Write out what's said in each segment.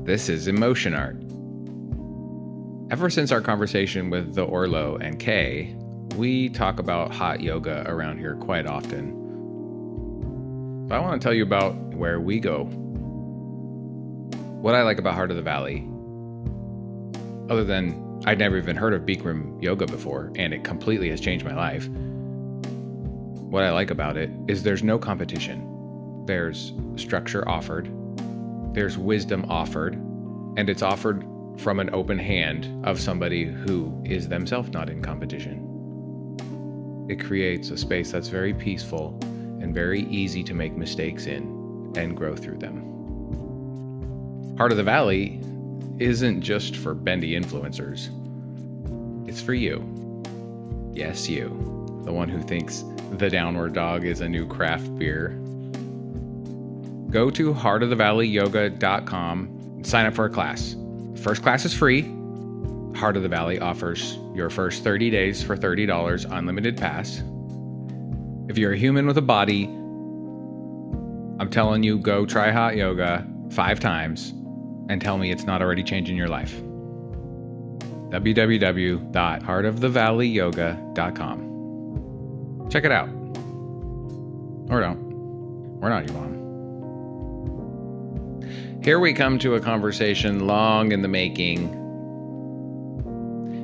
This is Emotion Art. Ever since our conversation with the Orlo and Kay, we talk about hot yoga around here quite often. But I want to tell you about where we go. What I like about Heart of the Valley, other than I'd never even heard of Bikram yoga before, and it completely has changed my life. What I like about it is there's no competition. There's structure offered, there's wisdom offered, and it's offered from an open hand of somebody who is themselves not in competition. It creates a space that's very peaceful and very easy to make mistakes in and grow through them. Heart of the Valley isn't just for bendy influencers. It's for you. Yes, you. The one who thinks the Downward Dog is a new craft beer. Go to heartofthevalleyyoga.com and sign up for a class. First class is free. Heart of the Valley offers your first 30 days for $30 unlimited pass. If you're a human with a body, I'm telling you, go try hot yoga 5 times and tell me it's not already changing your life. www.heartofthevalleyyoga.com. Check it out. Or don't. We're not your mom. Here we come to a conversation long in the making.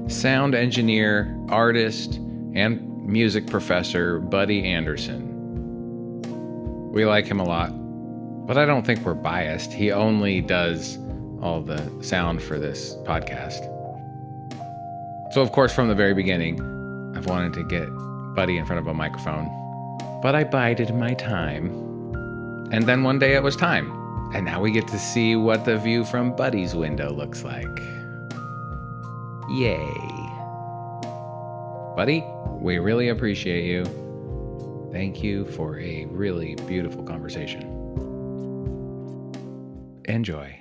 Sound engineer, artist, and music professor Buddy Anderson. We like him a lot, but I don't think we're biased. He only does all the sound for this podcast. So of course, from the very beginning, I've wanted to get Buddy in front of a microphone, but I bided my time. And then one day it was time. And now we get to see what the view from Buddy's window looks like. Yay. Buddy, we really appreciate you. Thank you for a really beautiful conversation. Enjoy.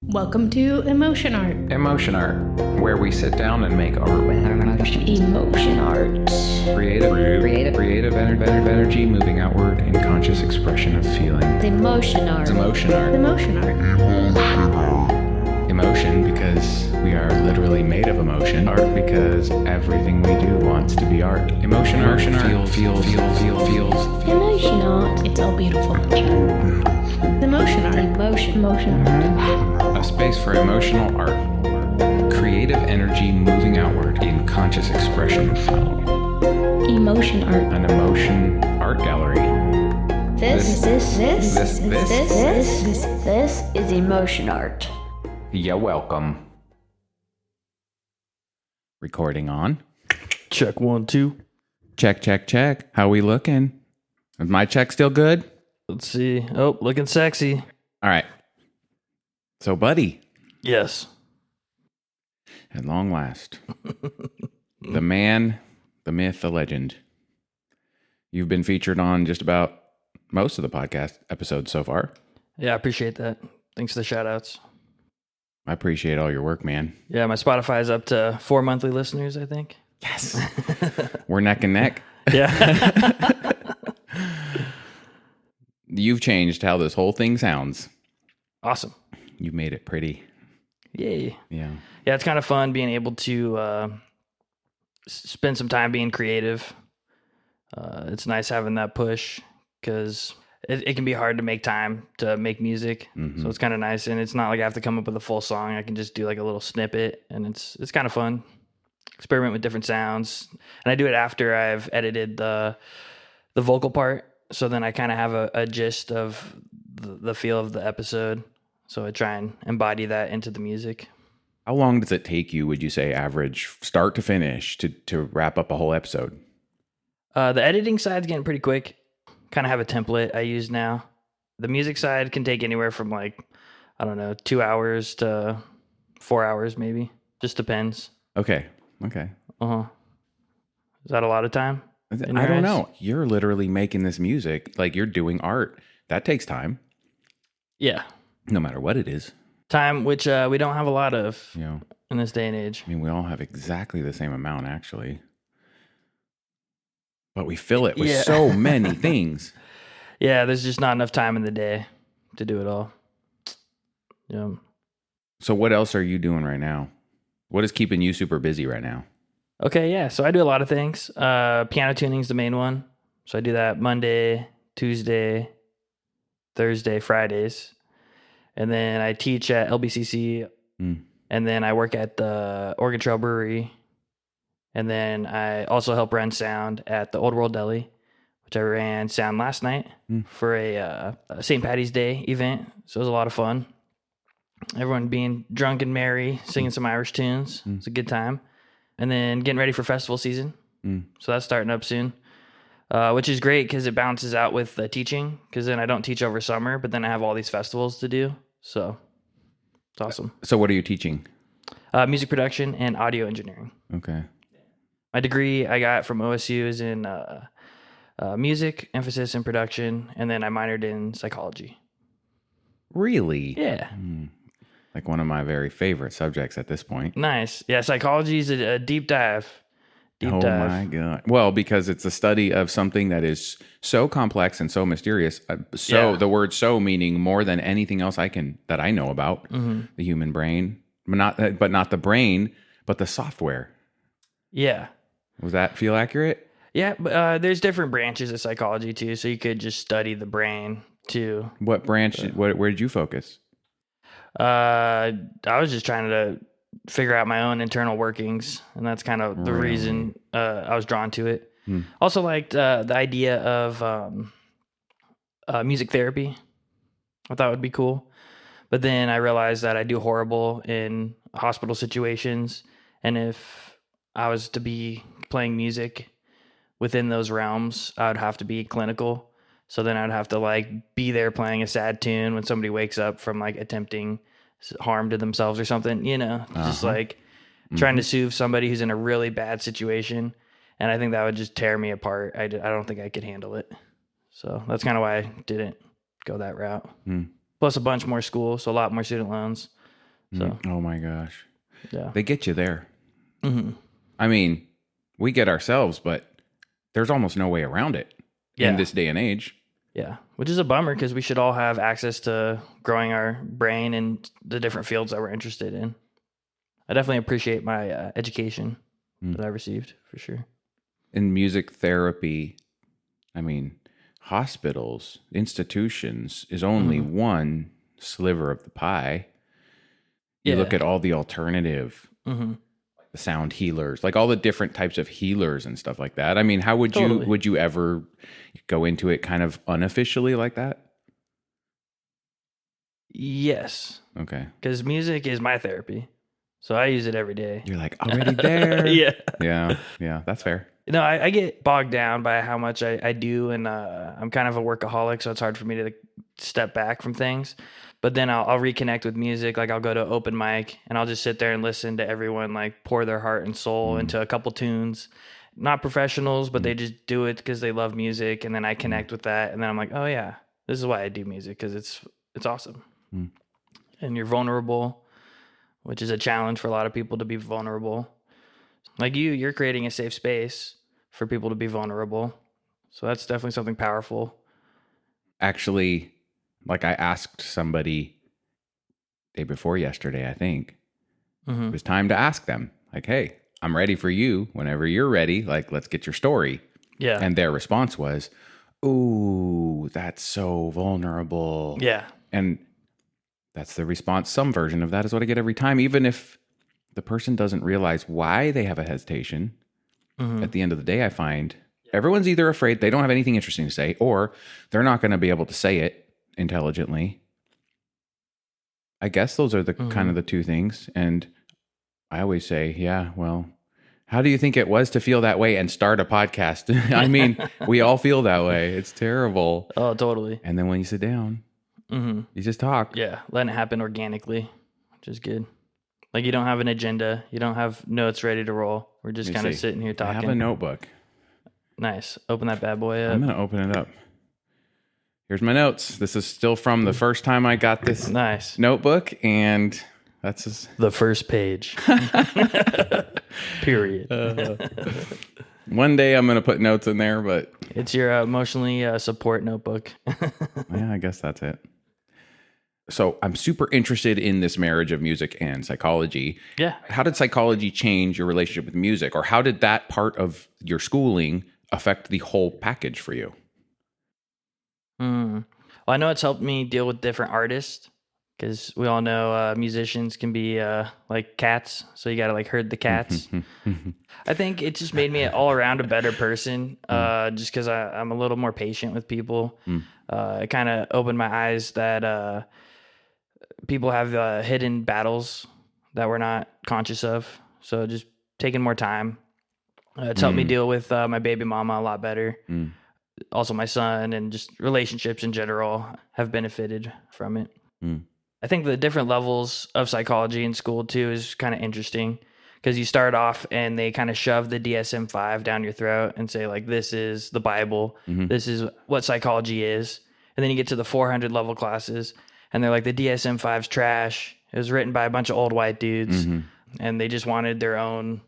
Welcome to Emotion Art. Emotion Art, where we sit down and make art. Emotion Art. Creative energy moving outward in conscious expression of feeling. The Emotion Art. It's Emotion Art. Emotion Art. Emotion because we are literally made of emotion. Art because everything we do wants to be art. Emotion art. Feels. Emotion Art. It's all beautiful. Emotion Art. Emotion Art. A space for emotional art. Creative energy moving outward in conscious expression. Emotion Art. An emotion art gallery. This is Emotion Art. You're welcome. Recording on. Check 1, 2. Check. How we looking? Is my check still good? Let's see. Oh, looking sexy. All right. So, Buddy, Yes. at long last, the man, the myth, the legend. You've been featured on just about most of the podcast episodes so far. Yeah, I appreciate that. Thanks for the shout outs. I appreciate all your work, man. Yeah, my Spotify is up to 4 monthly listeners, I think. Yes. We're neck and neck. Yeah. You've changed how this whole thing sounds. Awesome. You made it pretty. Yay. Yeah. Yeah, it's kind of fun being able to spend some time being creative. It's nice having that push because it can be hard to make time to make music. Mm-hmm. So it's kind of nice. And it's not like I have to come up with a full song. I can just do like a little snippet, and it's kind of fun. Experiment with different sounds. And I do it after I've edited the vocal part. So then I kind of have a gist of the feel of the episode. So I try and embody that into the music. How long does it take you, would you say, average, start to finish, to wrap up a whole episode? The editing side's getting pretty quick. Kind of have a template I use now. The music side can take anywhere from 2 hours to 4 hours maybe. Just depends. Okay. Uh-huh. Is that a lot of time? I don't know. You're literally making this music, like you're doing art. That takes time. Yeah. No matter what it is. Time, which we don't have a lot of You know, in this day and age. I mean, we all have exactly the same amount, actually. But we fill it with so many things. Yeah, there's just not enough time in the day to do it all. Yeah. So what else are you doing right now? What is keeping you super busy right now? Okay, yeah. So I do a lot of things. Piano tuning is the main one. So I do that Monday, Tuesday, Thursday, Fridays. And then I teach at LBCC. And then I work at the Oregon Trail Brewery. And then I also help run sound at the Old World Deli, which I ran sound last night for a St. Patty's Day event. So it was a lot of fun. Everyone being drunk and merry, singing some Irish tunes. It's a good time. And then getting ready for festival season. So that's starting up soon, which is great because it balances out with teaching, because then I don't teach over summer, but then I have all these festivals to do. So it's awesome. So what are you teaching? Music production and audio engineering. Okay. My degree I got from OSU is in music, emphasis in production, and then I minored in psychology. Really? Yeah. Like one of my very favorite subjects at this point. Nice. Yeah, psychology is a deep dive. Oh my God. Well, because it's a study of something that is so complex and so mysterious. The word "so" meaning more than anything else that I know about the human brain, but not the brain, but the software. Yeah. Does that feel accurate? Yeah, but there's different branches of psychology too, so you could just study the brain too. What branch? Where did you focus? I was just trying to figure out my own internal workings, and that's kind of the reason I was drawn to it. Also liked the idea of music therapy. I thought it would be cool, but then I realized that I do horrible in hospital situations, and if I was to be playing music within those realms, I would have to be clinical. So then I'd have to like be there playing a sad tune when somebody wakes up from like attempting harm to themselves or something, just like trying to soothe somebody who's in a really bad situation. And I think that would just tear me apart. I don't think I could handle it. So that's kind of why I didn't go that route. Plus a bunch more school, so a lot more student loans. So Oh my gosh. yeah, They get you there. I mean, we get ourselves, but there's almost no way around it in this day and age. Yeah, which is a bummer because we should all have access to growing our brain and the different fields that we're interested in. I definitely appreciate my education that I received, for sure. In music therapy, I mean, hospitals, institutions is only one sliver of the pie. You look at all the alternative, the sound healers, like all the different types of healers and stuff like that. I mean, how would you ever go into it kind of unofficially like that? Yes. Okay. Because music is my therapy. So I use it every day. You're like already there. Yeah. Yeah. That's fair. I get bogged down by how much I do. And I'm kind of a workaholic, so it's hard for me to step back from things. But then I'll reconnect with music. Like I'll go to open mic and I'll just sit there and listen to everyone like pour their heart and soul into a couple tunes. Not professionals, but they just do it because they love music. And then I connect with that. And then I'm like, oh yeah, this is why I do music, because it's awesome. And you're vulnerable, which is a challenge for a lot of people to be vulnerable. Like you're creating a safe space for people to be vulnerable. So that's definitely something powerful. Actually, like I asked somebody day before yesterday, I think. It was time to ask them, like, hey, I'm ready for you whenever you're ready. Like, let's get your story. Yeah. And their response was, ooh, that's so vulnerable. Yeah. And that's the response. Some version of that is what I get every time, even if the person doesn't realize why they have a hesitation. At the end of the day, I find everyone's either afraid they don't have anything interesting to say, or they're not going to be able to say it intelligently. I guess those are the kind of the two things. And I always say, yeah, well, how do you think it was to feel that way and start a podcast? I mean, we all feel that way. It's terrible. Oh, totally. And then when you sit down, you just talk. Yeah. Letting it happen organically, which is good. Like you don't have an agenda. You don't have notes ready to roll. We're just kind of sitting here talking. I have a notebook. Nice. Open that bad boy up. I'm going to open it up. Here's my notes. This is still from the first time I got this notebook, and that's the first page. Period. One day I'm going to put notes in there, but it's your emotionally support notebook. Yeah, I guess that's it. So I'm super interested in this marriage of music and psychology. Yeah. How did psychology change your relationship with music, or how did that part of your schooling affect the whole package for you? Well, I know it's helped me deal with different artists because we all know musicians can be like cats. So you got to like herd the cats. I think it just made me all around a better person just because I'm a little more patient with people. It kind of opened my eyes that people have hidden battles that we're not conscious of. So just taking more time. It's helped me deal with my baby mama a lot better. Also my son, and just relationships in general have benefited from it. I think the different levels of psychology in school too is kind of interesting because you start off and they kind of shove the DSM-5 down your throat and say like, this is the Bible. This is what psychology is. And then you get to the 400 level classes and they're like, the DSM-5's trash. It was written by a bunch of old white dudes and they just wanted their own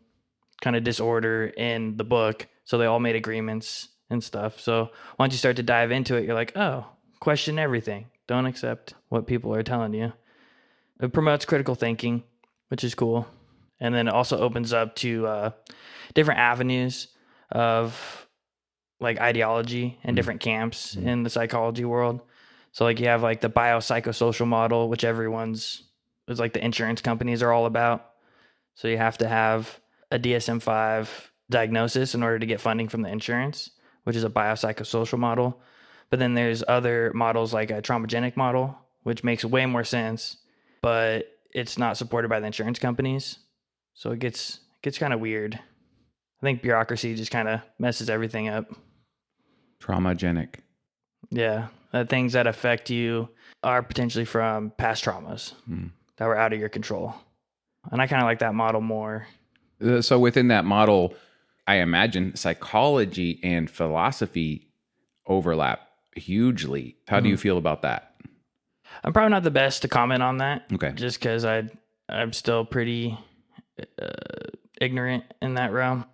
kind of disorder in the book. So they all made agreements and stuff. So once you start to dive into it, you're like, oh, question everything. Don't accept what people are telling you. It promotes critical thinking, which is cool. And then it also opens up to different avenues of like ideology and different camps in the psychology world. So like you have like the biopsychosocial model, which it's like the insurance companies are all about. So you have to have a DSM-5 diagnosis in order to get funding from the insurance, which is a biopsychosocial model. But then there's other models like a traumagenic model, which makes way more sense, but it's not supported by the insurance companies. So it gets kind of weird. I think bureaucracy just kind of messes everything up. Traumagenic. Yeah. Things that affect you are potentially from past traumas that were out of your control. And I kind of like that model more. So within that model, I imagine psychology and philosophy overlap hugely. How do you feel about that? I'm probably not the best to comment on that. Okay. Just because I'm still pretty ignorant in that realm.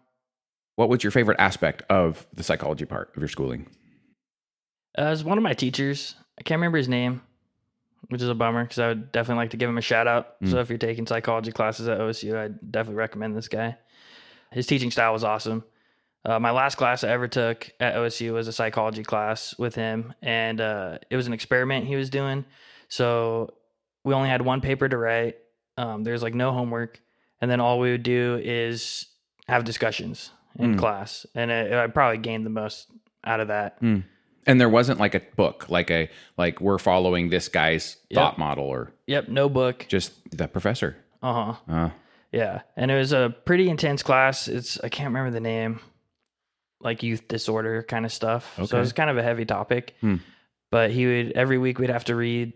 What was your favorite aspect of the psychology part of your schooling? It was one of my teachers. I can't remember his name, which is a bummer because I would definitely like to give him a shout out. So if you're taking psychology classes at OSU, I'd definitely recommend this guy. His teaching style was awesome. My last class I ever took at OSU was a psychology class with him, and it was an experiment he was doing. So we only had one paper to write. There's like no homework, and then all we would do is have discussions in class, and I probably gained the most out of that. And there wasn't like a book, like we're following this guy's thought model, or no book, just the professor. Yeah, and it was a pretty intense class. I can't remember the name. Like youth disorder kind of stuff. Okay. So it was kind of a heavy topic. But every week we'd have to read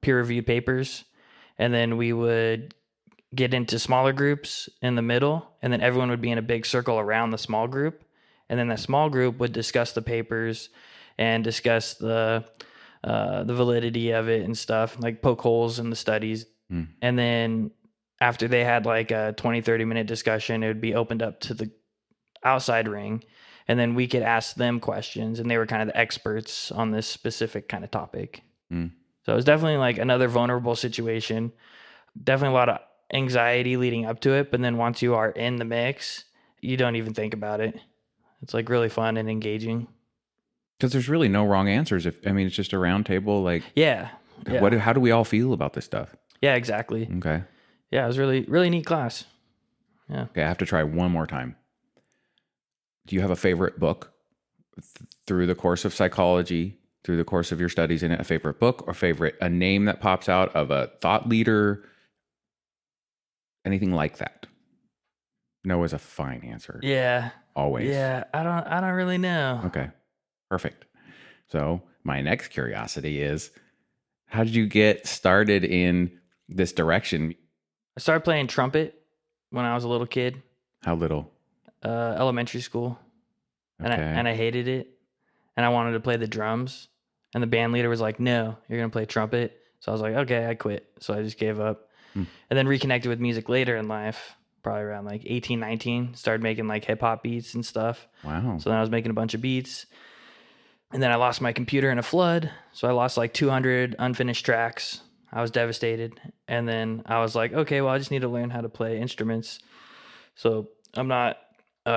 peer-reviewed papers, and then we would get into smaller groups in the middle, and then everyone would be in a big circle around the small group, and then that small group would discuss the papers and discuss the validity of it and stuff, like poke holes in the studies. And then after they had like a 20-30 minute discussion, it would be opened up to the outside ring, and then we could ask them questions, and they were kind of the experts on this specific kind of topic. So it was definitely like another vulnerable situation, definitely a lot of anxiety leading up to it. But then once you are in the mix, you don't even think about it. It's like really fun and engaging. Because there's really no wrong answers. It's just a round table. Like, Yeah. how do we all feel about this stuff? Yeah, exactly. Okay. Yeah, it was really, really neat class. Yeah. Okay, I have to try one more time. Do you have a favorite book through the course of psychology, through the course of your studies in it? A favorite book, or a name that pops out of a thought leader? Anything like that? No is a fine answer. Yeah. Always. Yeah, I don't really know. Okay. Perfect. So my next curiosity is, how did you get started in this direction? I started playing trumpet when I was a little kid. How little? Elementary school. Okay. And I hated it. And I wanted to play the drums. And the band leader was like, no, you're going to play trumpet. So I was like, okay, I quit. So I just gave up. And then reconnected with music later in life, probably around like 18, 19. Started making like hip hop beats and stuff. Wow. So then I was making a bunch of beats. And then I lost my computer in a flood. So I lost like 200 unfinished tracks. I was devastated. And then I was like, okay, well, I just need to learn how to play instruments. So I'm not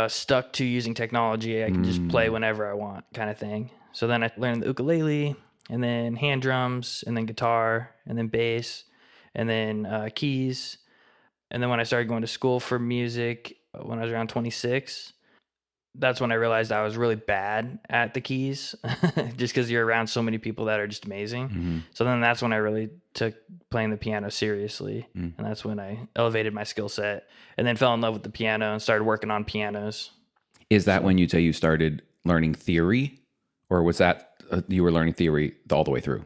stuck to using technology. I can just play whenever I want, kind of thing. So then I learned the ukulele, and then hand drums, and then guitar, and then bass, and then keys. And then when I started going to school for music, when I was around 26, that's when I realized I was really bad at the keys, just because you're around so many people that are just amazing. So then that's when I really took playing the piano seriously. And that's when I elevated my skill set, and then fell in love with the piano and started working on pianos. Is that when you say you started learning theory, or was that you were learning theory all the way through?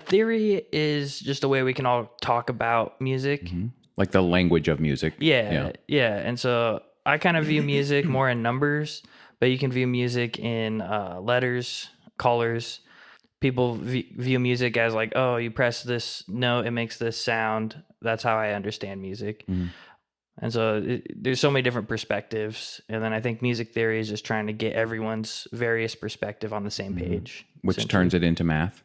Theory is just a way we can all talk about music. Like the language of music. Yeah. And so I kind of view music more in numbers, but you can view music in letters, colors. People view music as like, oh, you press this note, it makes this sound. That's how I understand music. And so there's so many different perspectives. And then I think music theory is just trying to get everyone's various perspective on the same page. Which turns it into math.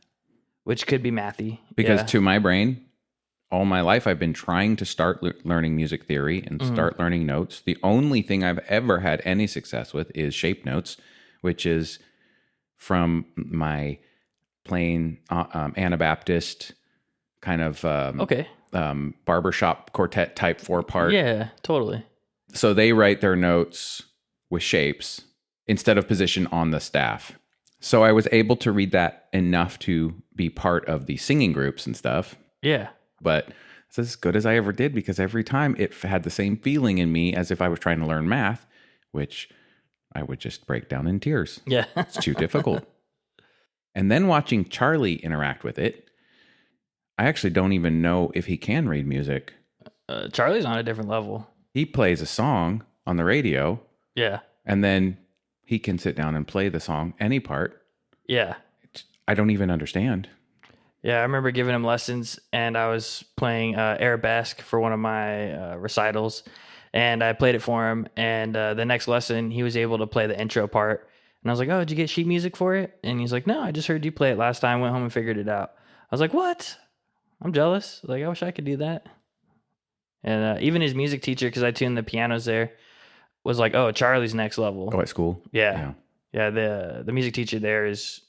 Which could be mathy. Because to my brain, all my life, I've been trying to start learning music theory and start learning notes. The only thing I've ever had any success with is shape notes, which is from my plain Anabaptist kind of barbershop quartet type 4-part. Yeah, totally. So they write their notes with shapes instead of position on the staff. So I was able to read that enough to be part of the singing groups and stuff. Yeah. But it's as good as I ever did, because every time it had the same feeling in me as if I was trying to learn math, which I would just break down in tears. Yeah. It's too difficult. And then watching Charlie interact with it, I actually don't even know if he can read music. Charlie's on a different level. He plays a song on the radio. Yeah. And then he can sit down and play the song, any part. Yeah. I don't even understand. Yeah, I remember giving him lessons, and I was playing arabesque for one of my recitals, and I played it for him. And the next lesson, he was able to play the intro part. And I was like, oh, did you get sheet music for it? And he's like, no, I just heard you play it last time, went home and figured it out. I was like, what? I'm jealous. Like, I wish I could do that. And even his music teacher, because I tuned the pianos there, was like, oh, Charlie's next level. Oh, at school? Yeah. The music teacher there is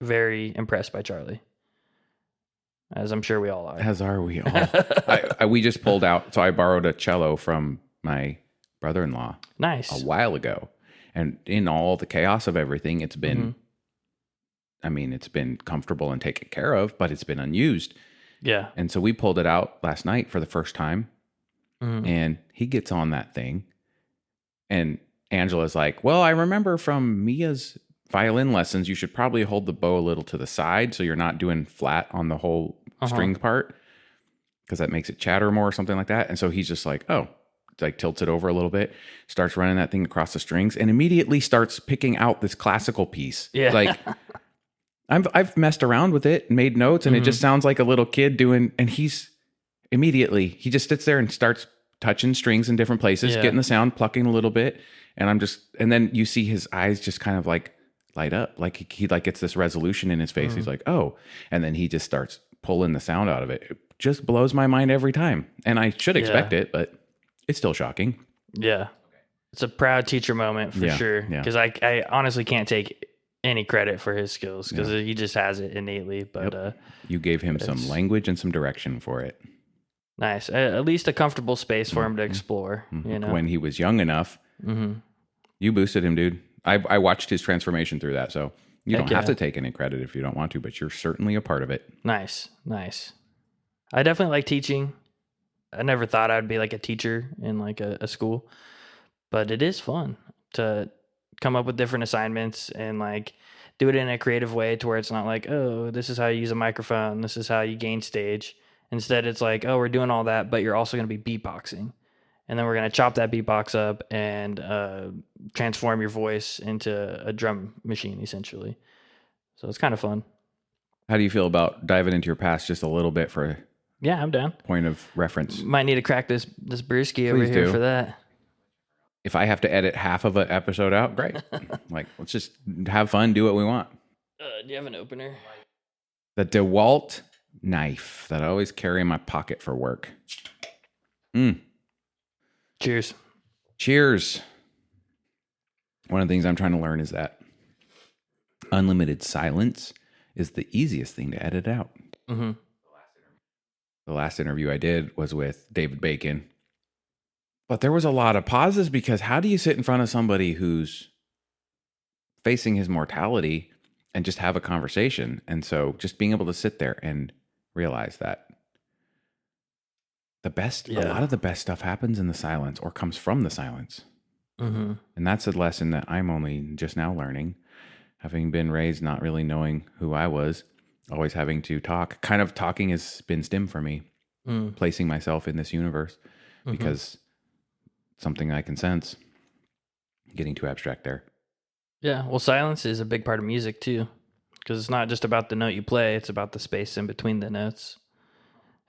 very impressed by Charlie. As I'm sure we all are. As are we all. We just pulled out. So I borrowed a cello from my brother-in-law. Nice. A while ago. And in all the chaos of everything, it's been, it's been comfortable and taken care of, but it's been unused. Yeah. And so we pulled it out last night for the first time. And he gets on that thing. And Angela's like, well, I remember from Mia's violin lessons, you should probably hold the bow a little to the side so you're not doing flat on the whole string part, because that makes it chatter more or something like that. And so he's just like, oh, like tilts it over a little bit, starts running that thing across the strings, and immediately starts picking out this classical piece. Yeah. Like I've messed around with it and made notes, and it just sounds like a little kid doing, and he just sits there and starts touching strings in different places, getting the sound, plucking a little bit. And then you see his eyes just kind of like light up, like he like gets this resolution in his face. He's like, oh, and then he just starts pulling the sound out of it. It just blows my mind every time. And I should expect it, but it's still shocking. Yeah. It's a proud teacher moment for sure. Because I honestly can't take any credit for his skills, because he just has it innately. But you gave him some language and some direction for it. Nice. At least a comfortable space for him to explore. You know, when he was young enough, you boosted him, dude. I watched his transformation through that. So you don't have to take any credit if you don't want to, but you're certainly a part of it. Nice. I definitely like teaching. I never thought I'd be like a teacher in like a school, but it is fun to come up with different assignments and like do it in a creative way to where it's not like, oh, this is how you use a microphone, this is how you gain stage. Instead, it's like, oh, we're doing all that, but you're also going to be beatboxing. And then we're going to chop that beatbox up and transform your voice into a drum machine, essentially. So it's kind of fun. How do you feel about diving into your past just a little bit for Yeah, I'm down. point of reference? Might need to crack this brewski over Please here do. for that. If I have to edit half of an episode out, great. Like, let's just have fun, do what we want. Do you have an opener? The DeWalt knife that I always carry in my pocket for work. Cheers. Cheers. One of the things I'm trying to learn is that unlimited silence is the easiest thing to edit out. Mm-hmm. The last interview I did was with David Bacon. But there was a lot of pauses because how do you sit in front of somebody who's facing his mortality and just have a conversation? And so just being able to sit there and realize that a lot of the best stuff happens in the silence or comes from the silence. Mm-hmm. And that's a lesson that I'm only just now learning, having been raised not really knowing who I was, always having to talk. Kind of talking has been STEM for me, placing myself in this universe because something I can sense. Getting too abstract there. Yeah, well, silence is a big part of music too, because it's not just about the note you play, it's about the space in between the notes.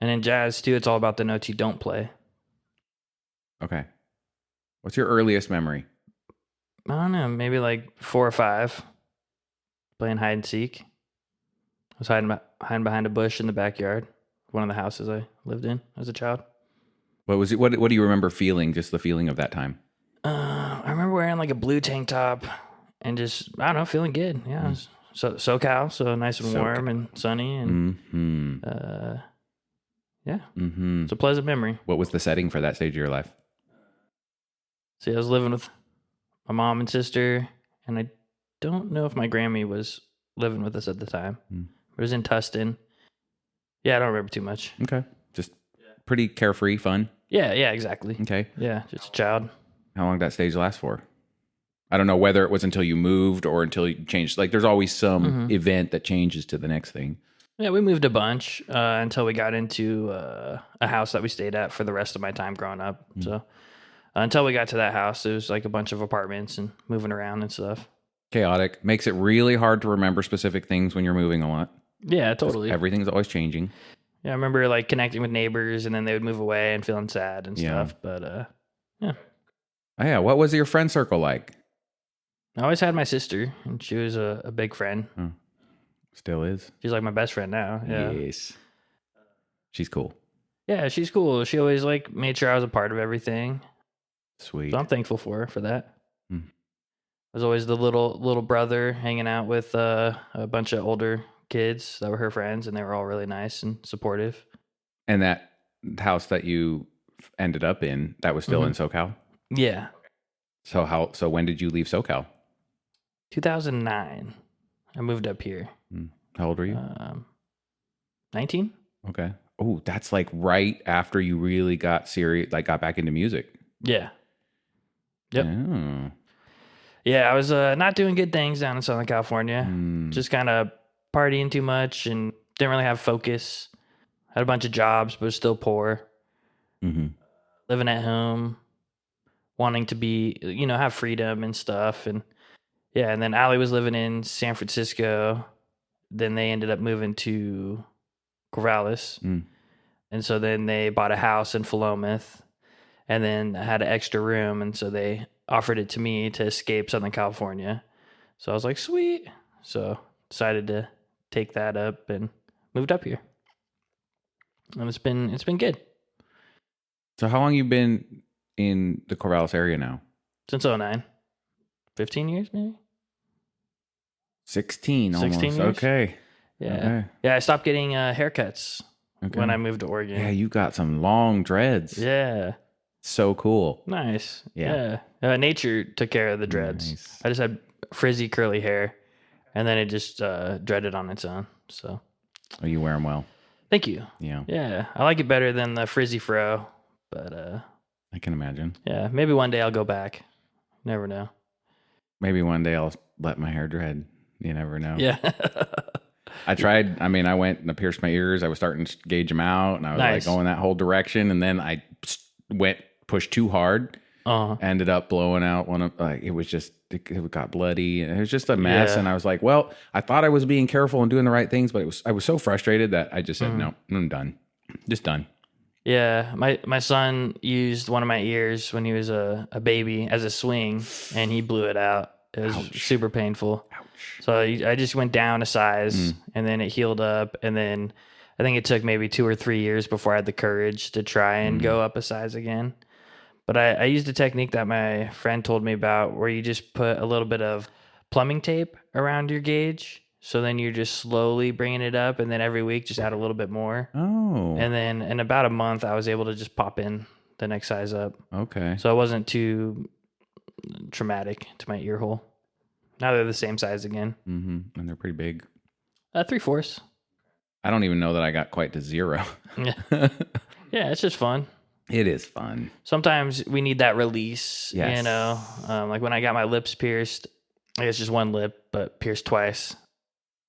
And in jazz too, it's all about the notes you don't play. Okay. What's your earliest memory? I don't know, maybe like 4 or 5, playing hide and seek. I was hiding behind a bush in the backyard, one of the houses I lived in as a child. What was it? What do you remember feeling? Just the feeling of that time? I remember wearing like a blue tank top and just, I don't know, feeling good. Yeah. It was SoCal, so nice and warm and sunny. And yeah, it's a pleasant memory. What was the setting for that stage of your life? See, I was living with my mom and sister, and I don't know if my Grammy was living with us at the time. It was in Tustin. Yeah, I don't remember too much. Okay. Just pretty carefree, fun. Yeah, exactly. Okay. Yeah, just a child. How long did that stage last for? I don't know whether it was until you moved or until you changed. Like, there's always some event that changes to the next thing. Yeah, we moved a bunch until we got into a house that we stayed at for the rest of my time growing up. So until we got to that house, it was like a bunch of apartments and moving around and stuff. Chaotic. Makes it really hard to remember specific things when you're moving a lot. Yeah, totally. Everything's always changing. Yeah, I remember like connecting with neighbors and then they would move away and feeling sad and stuff. But yeah. Oh, yeah. What was your friend circle like? I always had my sister, and she was a big friend. Still is. She's like my best friend now. Yeah. Yes. She's cool. Yeah, she's cool. She always like made sure I was a part of everything. Sweet. So I'm thankful for her for that. I was always the little brother hanging out with a bunch of older kids that were her friends, and they were all really nice and supportive. And that house that you ended up in, that was still in SoCal? Yeah. So when did you leave SoCal? 2009. I moved up here. How old were you? 19. Okay. Oh, that's like right after you really got serious, like got back into music. Yeah. Yep. Oh. Yeah, I was not doing good things down in Southern California. Just kind of partying too much and didn't really have focus. Had a bunch of jobs, but was still poor. Living at home, wanting to be, have freedom and stuff. And yeah, and then Allie was living in San Francisco. Then they ended up moving to Corvallis. And so then they bought a house in Philomath and then had an extra room. And so they offered it to me to escape Southern California. So I was like, sweet. So decided to take that up and moved up here. And it's been good. So how long you been in the Corvallis area now? Since 2009. 15 years maybe? 16 almost. 16 years? Okay. Yeah. Okay. Yeah, I stopped getting haircuts when I moved to Oregon. Yeah, you got some long dreads. Yeah. So cool. Nice. Yeah. Nature took care of the dreads. Nice. I just had frizzy curly hair and then it just dreaded on its own. So. Oh, you wear them well. Thank you. Yeah. Yeah. I like it better than the frizzy fro, but I can imagine. yeah, maybe one day I'll go back. Never know. Maybe one day I'll let my hair dread. You never know. Yeah. I tried. I mean, I went and pierced my ears. I was starting to gauge them out, and I was Nice. like going that whole direction. And then I pushed too hard. Ended up blowing out one of it was just it got bloody and it was just a mess. Yeah. And I was like, well, I thought I was being careful and doing the right things, but I was so frustrated that I just said, no, I'm done. Just done. Yeah, my son used one of my ears when he was a baby as a swing, and he blew it out. It was super painful. Ouch. So I just went down a size, and then it healed up, and then I think it took maybe 2 or 3 years before I had the courage to try and go up a size again. But I used a technique that my friend told me about where you just put a little bit of plumbing tape around your gauge. So then you're just slowly bringing it up, and then every week just add a little bit more. Oh. And then in about a month, I was able to just pop in the next size up. Okay. So it wasn't too traumatic to my ear hole. Now they're the same size again. Mm-hmm. And they're pretty big. 3/4. I don't even know that I got quite to 0. Yeah. Yeah, it's just fun. It is fun. Sometimes we need that release, Yes. you know. Like when I got my lips pierced, I guess just one lip, but pierced twice.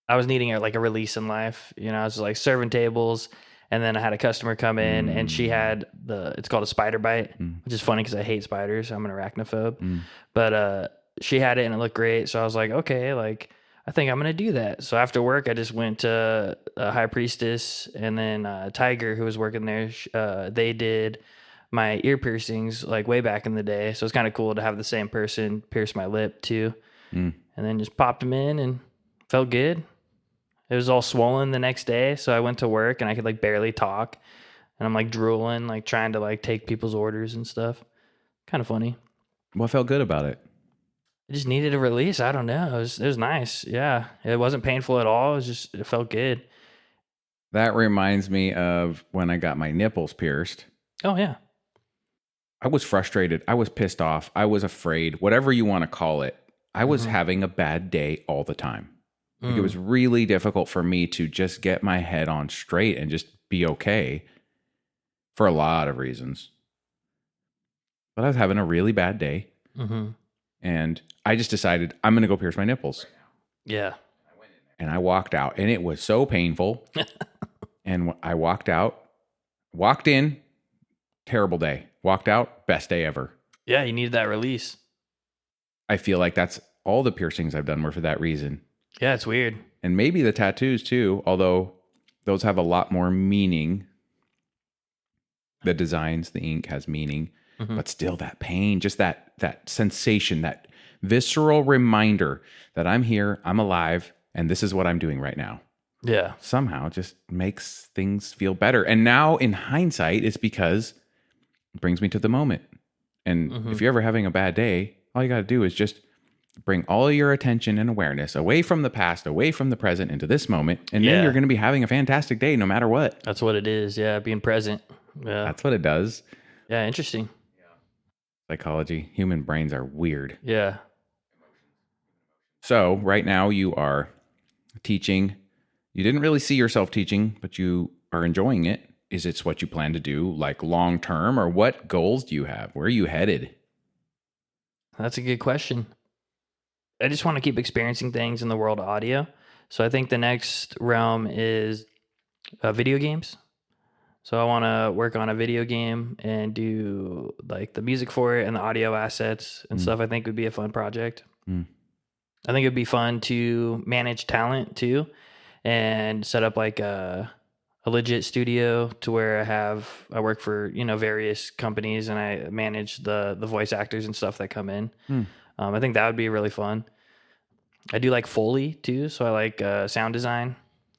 I was needing like a release in life. You know, I was like serving tables, and then I had a customer come in, and she had it's called a spider bite, which is funny because I hate spiders. I'm an arachnophobe. But she had it, and it looked great. So I was like, okay, like I think I'm going to do that. So after work, I just went to High Priestess, and then Tiger, who was working there, they did my ear piercings like way back in the day. So it's kind of cool to have the same person pierce my lip too. And then just popped them in and felt good. It was all swollen the next day. So I went to work and I could like barely talk, and I'm like drooling, like trying to like take people's orders and stuff. Kind of funny. What felt good about it? I just needed a release. I don't know. It was nice. Yeah. It wasn't painful at all. It felt good. That reminds me of when I got my nipples pierced. Oh yeah. I was frustrated. I was pissed off. I was afraid, whatever you want to call it. I was having a bad day all the time. Like it was really difficult for me to just get my head on straight and just be okay for a lot of reasons. But I was having a really bad day. And I just decided I'm going to go pierce my nipples. Yeah. And I walked out, and it was so painful. And I walked in, terrible day. Walked out, best day ever. Yeah. You needed that release. I feel like that's all the piercings I've done were for that reason. Yeah. It's weird. And maybe the tattoos too, although those have a lot more meaning. The designs, the ink has meaning, but still that pain, just that sensation, that visceral reminder that I'm here, I'm alive, and this is what I'm doing right now. Yeah. Somehow just makes things feel better. And now in hindsight, it's because it brings me to the moment. And if you're ever having a bad day, all you got to do is just bring all your attention and awareness away from the past, away from the present, into this moment. And then you're going to be having a fantastic day no matter what. That's what it is. Yeah. Being present. Yeah. That's what it does. Yeah. Interesting. Psychology, human brains are weird. Yeah. So right now you are teaching. You didn't really see yourself teaching, but you are enjoying it. Is it what you plan to do like long term, or what goals do you have? Where are you headed? That's a good question. I just want to keep experiencing things in the world of audio. So I think the next realm is video games. So I want to work on a video game and do like the music for it and the audio assets and stuff. I think would be a fun project. I think it'd be fun to manage talent too, and set up like a legit studio to where I work for, you know, various companies, and I manage the voice actors and stuff that come in. I think that would be really fun. I do like Foley too. So I like sound design.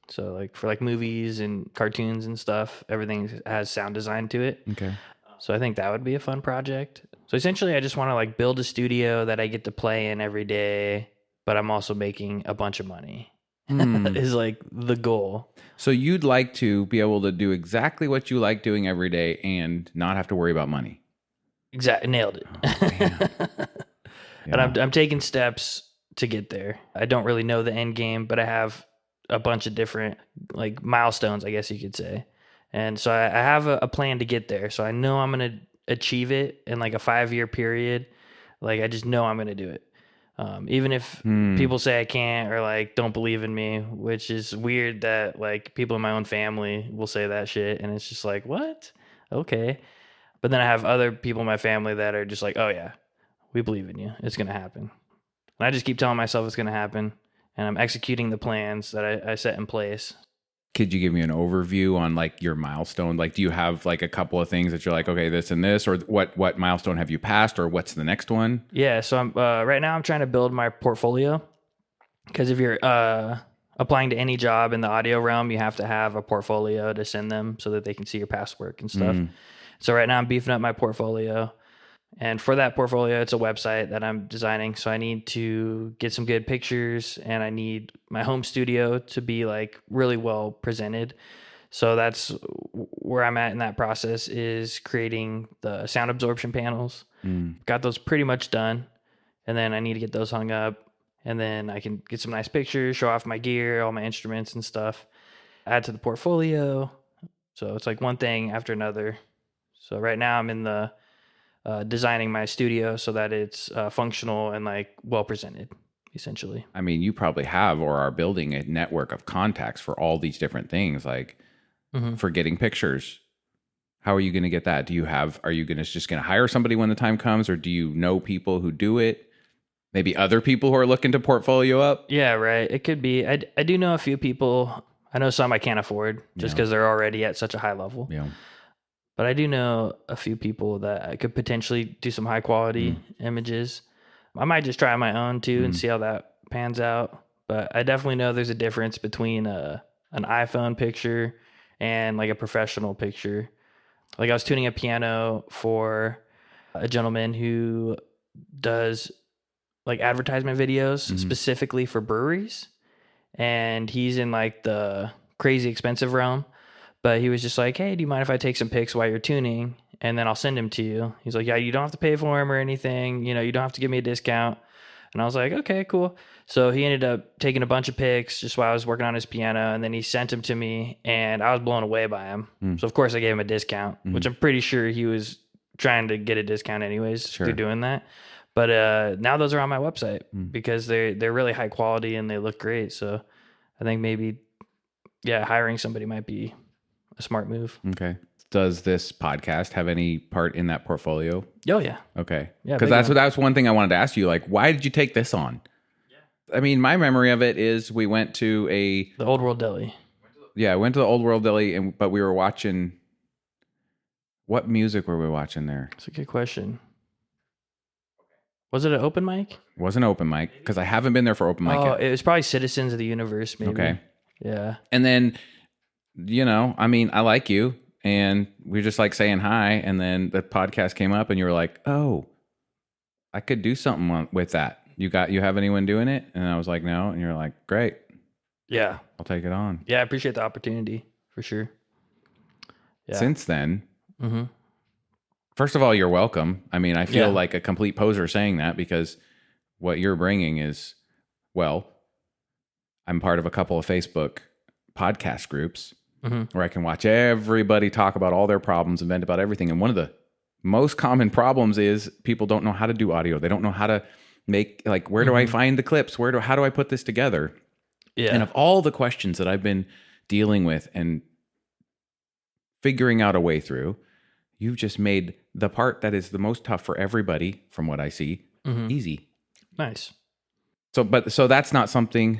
So like for like movies and cartoons and stuff, everything has sound design to it. Okay. So I think that would be a fun project. So essentially I just want to like build a studio that I get to play in every day, but I'm also making a bunch of money. Is like the goal. So you'd like to be able to do exactly what you like doing every day and not have to worry about money. Exactly. Nailed it. Oh, And I'm taking steps to get there. I don't really know the end game, but I have a bunch of different like milestones, I guess you could say. And so I have a plan to get there. So I know I'm going to achieve it in like a 5-year period. Like I just know I'm going to do it. Even if people say I can't or like don't believe in me, which is weird that like people in my own family will say that shit. And it's just like, what? Okay. But then I have other people in my family that are just like, oh yeah, we believe in you. It's going to happen. And I just keep telling myself it's going to happen. And I'm executing the plans that I set in place. Could you give me an overview on like your milestone? Like, do you have like a couple of things that you're like, okay, this and this, or what milestone have you passed, or what's the next one? Yeah. So I'm right now I'm trying to build my portfolio, because if you're applying to any job in the audio realm, you have to have a portfolio to send them so that they can see your past work and stuff. So right now I'm beefing up my portfolio. And for that portfolio, it's a website that I'm designing. So I need to get some good pictures, and I need my home studio to be like really well presented. So that's where I'm at in that process, is creating the sound absorption panels. Got those pretty much done. And then I need to get those hung up, and then I can get some nice pictures, show off my gear, all my instruments and stuff, add to the portfolio. So it's like one thing after another. So right now I'm in the designing my studio so that it's functional and like well presented, essentially. I mean, you probably have or are building a network of contacts for all these different things, like for getting pictures. How are you going to get that? Are you just going to hire somebody when the time comes, or do you know people who do it? Maybe other people who are looking to portfolio up? Yeah, right. It could be. I do know a few people. I know some I can't afford just because they're already at such a high level. Yeah. But I do know a few people that I could potentially do some high quality images. I might just try my own too and see how that pans out. But I definitely know there's a difference between an iPhone picture and like a professional picture. Like I was tuning a piano for a gentleman who does like advertisement videos specifically for breweries. And he's in like the crazy expensive realm. But he was just like, hey, do you mind if I take some pics while you're tuning? And then I'll send them to you. He's like, yeah, you don't have to pay for them or anything. You don't have to give me a discount. And I was like, okay, cool. So he ended up taking a bunch of pics just while I was working on his piano. And then he sent them to me, and I was blown away by him. So of course I gave him a discount, which I'm pretty sure he was trying to get a discount anyways through doing that. But now those are on my website because they're really high quality and they look great. So I think maybe, hiring somebody might be a smart move. Okay. Does this podcast have any part in that portfolio? Oh, yeah. Okay. Yeah, because that's one thing I wanted to ask you. Like, why did you take this on? Yeah. I mean, my memory of it is we went to the Old World Deli. Yeah, I went to the Old World Deli, but we were watching. What music were we watching there? That's a good question. Was it an open mic? Wasn't open mic because I haven't been there for open mic yet. It was probably Citizens of the Universe, maybe. Okay. Yeah. And then, I mean, I like you, and we were just like saying hi, and then the podcast came up, and you were like, "Oh, I could do something with that. You have anyone doing it?" And I was like, "No," and you're like, "Great, yeah, I'll take it on." Yeah, I appreciate the opportunity for sure. Yeah. Since then, first of all, you're welcome. I mean, I feel like a complete poser saying that because what you're bringing is, well, I'm part of a couple of Facebook podcast groups where I can watch everybody talk about all their problems and vent about everything. And one of the most common problems is people don't know how to do audio. They don't know how to make, like, where do I find the clips? How do I put this together? Yeah. And of all the questions that I've been dealing with and figuring out a way through, you've just made the part that is the most tough for everybody, from what I see, easy. Nice. So that's not something,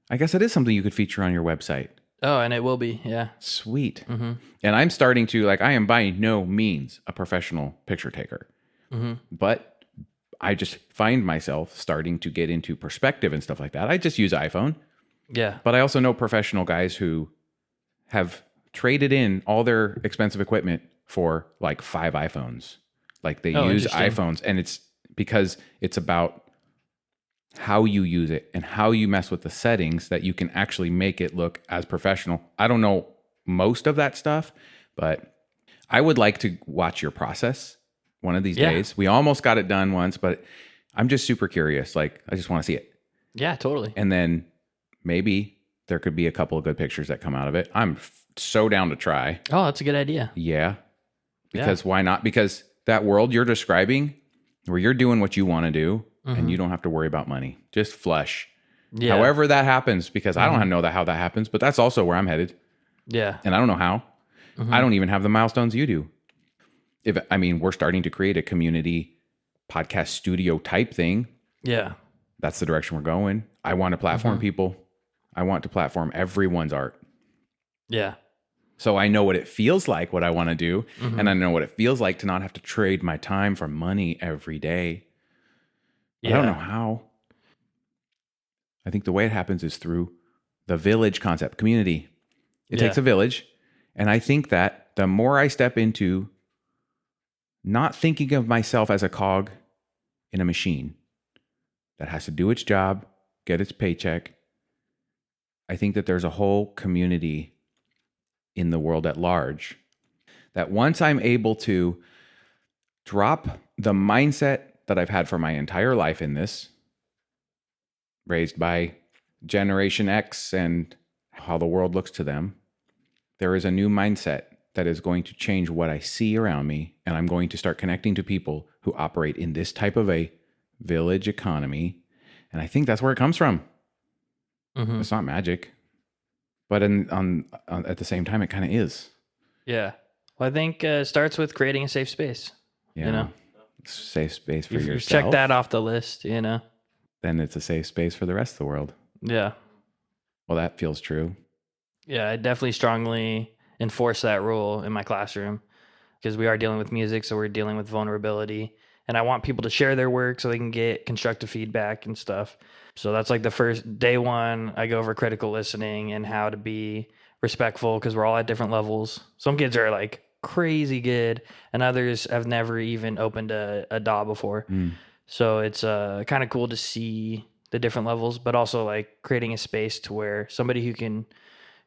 I guess it is something you could feature on your website. Oh, and it will be, yeah. Sweet. And I'm starting to, I am by no means a professional picture taker, but I just find myself starting to get into perspective and stuff like that. I just use iPhone. Yeah. But I also know professional guys who have traded in all their expensive equipment for like 5 iPhones. Like they use iPhones, and it's because it's about how you use it and how you mess with the settings that you can actually make it look as professional. I don't know most of that stuff, but I would like to watch your process one of these days. We almost got it done once, but I'm just super curious. Like, I just want to see it. Yeah, totally. And then maybe there could be a couple of good pictures that come out of it. I'm so down to try. Oh, that's a good idea. Yeah. Because why not? Because that world you're describing, where you're doing what you want to do, and you don't have to worry about money, just flush. Yeah. However that happens, because I don't know how that happens, but that's also where I'm headed. Yeah. And I don't know how. I don't even have the milestones you do. We're starting to create a community podcast studio type thing. Yeah. That's the direction we're going. I want to platform people. I want to platform everyone's art. Yeah. So I know what it feels like, what I want to do. And I know what it feels like to not have to trade my time for money every day. I don't know how. I think the way it happens is through the village concept, community. It Yeah. takes a village. And I think that the more I step into not thinking of myself as a cog in a machine that has to do its job, get its paycheck, I think that there's a whole community in the world at large that once I'm able to drop the mindset that I've had for my entire life in this, raised by Generation X and how the world looks to them, there is a new mindset that is going to change what I see around me. And I'm going to start connecting to people who operate in this type of a village economy. And I think that's where it comes from. Mm-hmm. It's not magic, but at the same time, it kind of is. Yeah. Well, I think it starts with creating a safe space. Yeah. You know, Safe space for if you yourself. check that off the list, you know. Then it's a safe space for the rest of the world. Yeah. Well, that feels true. Yeah, I definitely strongly enforce that rule in my classroom because we are dealing with music, so we're dealing with vulnerability. And I want people to share their work so they can get constructive feedback and stuff. So that's like the first day one. I go over critical listening and how to be respectful because we're all at different levels. Some kids are like crazy good, and others have never even opened a DAW before. So it's kind of cool to see the different levels, but also like creating a space to where somebody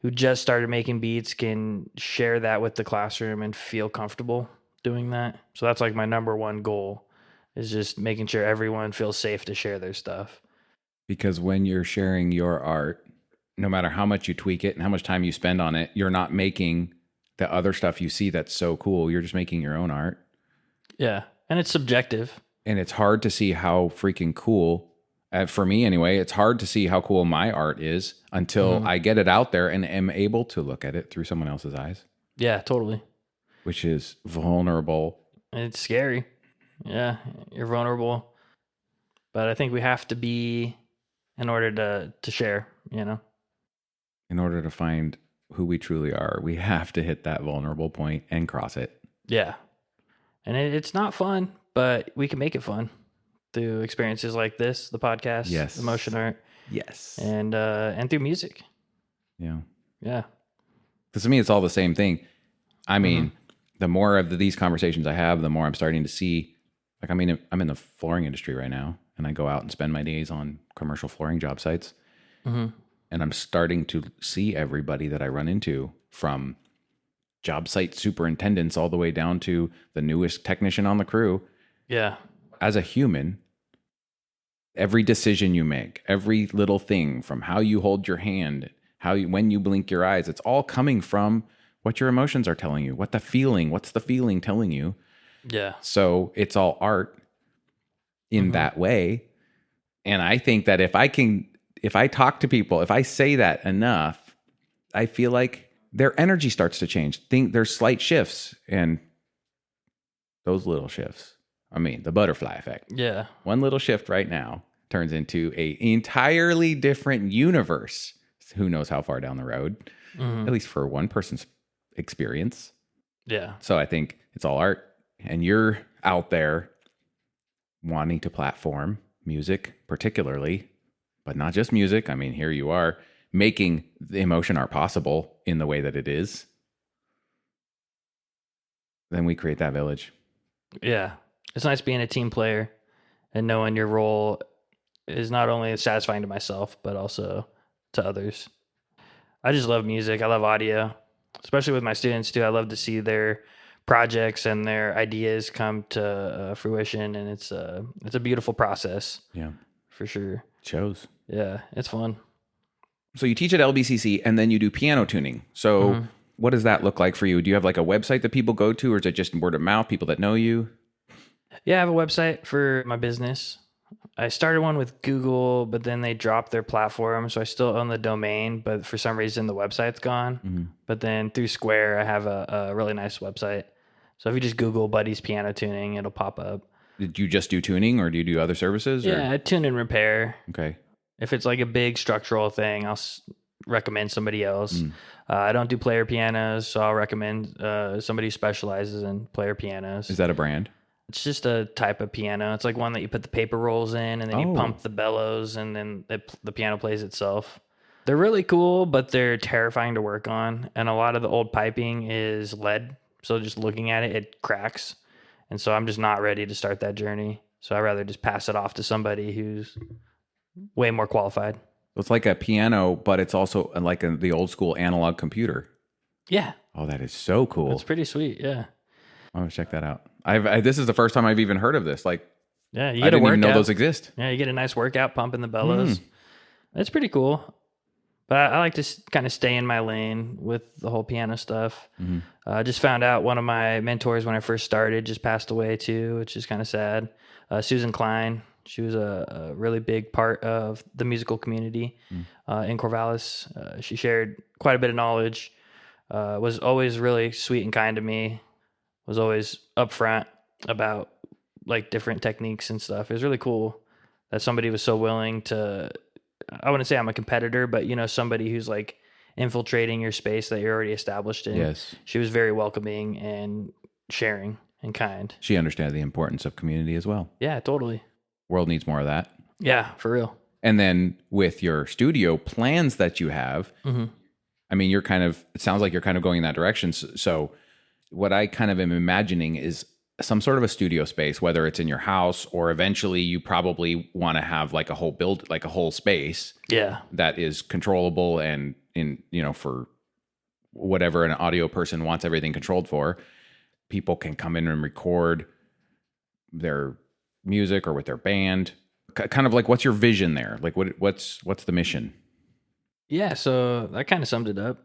who just started making beats can share that with the classroom and feel comfortable doing that. So that's like my number one goal, is just making sure everyone feels safe to share their stuff. Because when you're sharing your art, no matter how much you tweak it and how much time you spend on it, you're not making the other stuff you see that's so cool. You're just making your own art. Yeah. And it's subjective. And it's hard to see how freaking cool, for me anyway, it's hard to see how cool my art is until I get it out there and am able to look at it through someone else's eyes. Yeah, totally. Which is vulnerable. It's scary. Yeah, you're vulnerable. But I think we have to be in order to share, you know? In order to find who we truly are, we have to hit that vulnerable point and cross it. Yeah. And it's not fun, but we can make it fun through experiences like this, the podcast, Yes. Emotion Art, Yes. and through music. Yeah. Yeah. Because to me, it's all the same thing. I mean, the more of these conversations I have, the more I'm starting to see, like, I mean, I'm in the flooring industry right now, and I go out and spend my days on commercial flooring job sites. And I'm starting to see everybody that I run into, from job site superintendents all the way down to the newest technician on the crew. Yeah. As a human, every decision you make, every little thing, from how you hold your hand, when you blink your eyes, it's all coming from what your emotions are telling you, what's the feeling telling you. Yeah. So it's all art in that way. And I think that if I talk to people, if I say that enough, I feel like their energy starts to change. There's slight shifts, and those little shifts, I mean, the butterfly effect. Yeah. One little shift right now turns into a entirely different universe. Who knows how far down the road, at least for one person's experience. Yeah. So I think it's all art, and you're out there wanting to platform music particularly, but not just music. I mean, here you are making the emotion art possible in the way that it is. Then we create that village. Yeah. It's nice being a team player and knowing your role is not only satisfying to myself, but also to others. I just love music. I love audio, especially with my students too. I love to see their projects and their ideas come to fruition, and it's a beautiful process. Yeah, for sure. Shows. Yeah, it's fun. So you teach at LBCC, and then you do piano tuning. So what does that look like for you? Do you have like a website that people go to, or is it just word of mouth, people that know you? Yeah, I have a website for my business. I started one with Google, but then they dropped their platform, so I still own the domain, but for some reason the website's gone. But then through Square, I have a really nice website. So if you just Google Buddy's Piano Tuning, it'll pop up. Did you just do tuning, or do you do other services? Yeah, I tune and repair. Okay. If it's like a big structural thing, I'll recommend somebody else. I don't do player pianos, so I'll recommend somebody who specializes in player pianos. Is that a brand? It's just a type of piano. It's like one that you put the paper rolls in, and then you pump the bellows, and then the piano plays itself. They're really cool, but they're terrifying to work on. And a lot of the old piping is lead. So just looking at it, it cracks. And so I'm just not ready to start that journey. So I'd rather just pass it off to somebody who's way more qualified. So it's like a piano, but it's also like the old school analog computer. Yeah. Oh, that is so cool. It's pretty sweet. Yeah. I'm gonna check that out. This is the first time I've even heard of this. Like, Yeah. You I get a didn't even know workout. those exist. Yeah. You get a nice workout pumping the bellows. It's pretty cool. But I like to kind of stay in my lane with the whole piano stuff. I just found out one of my mentors when I first started just passed away too, which is kind of sad. Susan Klein. She was a really big part of the musical community in Corvallis. She shared quite a bit of knowledge, was always really sweet and kind to me, was always upfront about like different techniques and stuff. It was really cool that somebody was so willing to, I wouldn't say I'm a competitor, but you know, somebody who's like infiltrating your space that you're already established in. Yes. She was very welcoming and sharing and kind. She understands the importance of community as well. Yeah, totally. World needs more of that. Yeah, for real. And then with your studio plans that you have, I mean, it sounds like you're kind of going in that direction. So what I kind of am imagining is some sort of a studio space, whether it's in your house or eventually you probably want to have like a whole space. Yeah. That is controllable and for whatever an audio person wants everything controlled for, people can come in and record their music or with their band. Kind of like, what's your vision there? Like what's the mission? Yeah, so that kind of summed it up,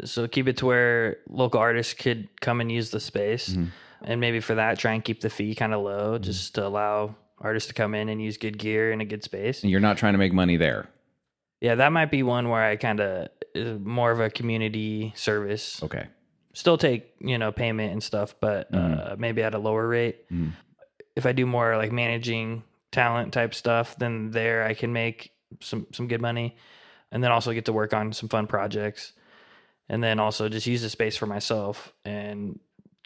so keep it to where local artists could come and use the space. And maybe for that, try and keep the fee kind of low, just to allow artists to come in and use good gear in a good space. And you're not trying to make money there. Yeah, that might be one where I kind of more of a community service. Okay. Still take, payment and stuff, but maybe at a lower rate. If I do more like managing talent type stuff, then there I can make some good money, and then also get to work on some fun projects, and then also just use the space for myself and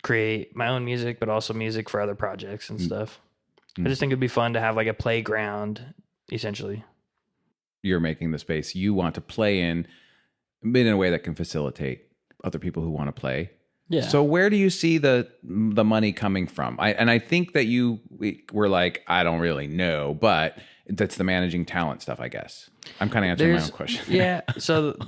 create my own music, but also music for other projects and stuff. I just think it'd be fun to have like a playground, essentially. You're making the space you want to play in a way that can facilitate other people who want to play. Yeah. So where do you see the money coming from? I think that you were like, I don't really know, but that's the managing talent stuff, I guess. I'm kind of answering my own question. Yeah. So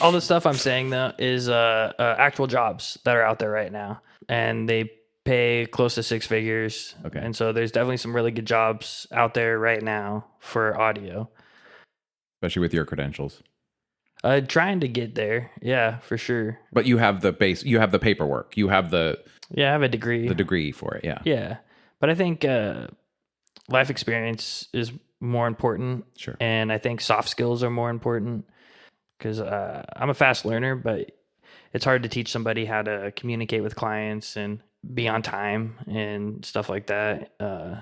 all the stuff I'm saying though is actual jobs that are out there right now, and they pay close to 6 figures. Okay. And so there's definitely some really good jobs out there right now for audio, especially with your credentials. Trying to get there. Yeah, for sure. But you have the base, you have the paperwork, you have I have a degree. The degree for it. Yeah. Yeah. But I think life experience is more important. Sure. And I think soft skills are more important, because I'm a fast learner, but it's hard to teach somebody how to communicate with clients and be on time and stuff like that.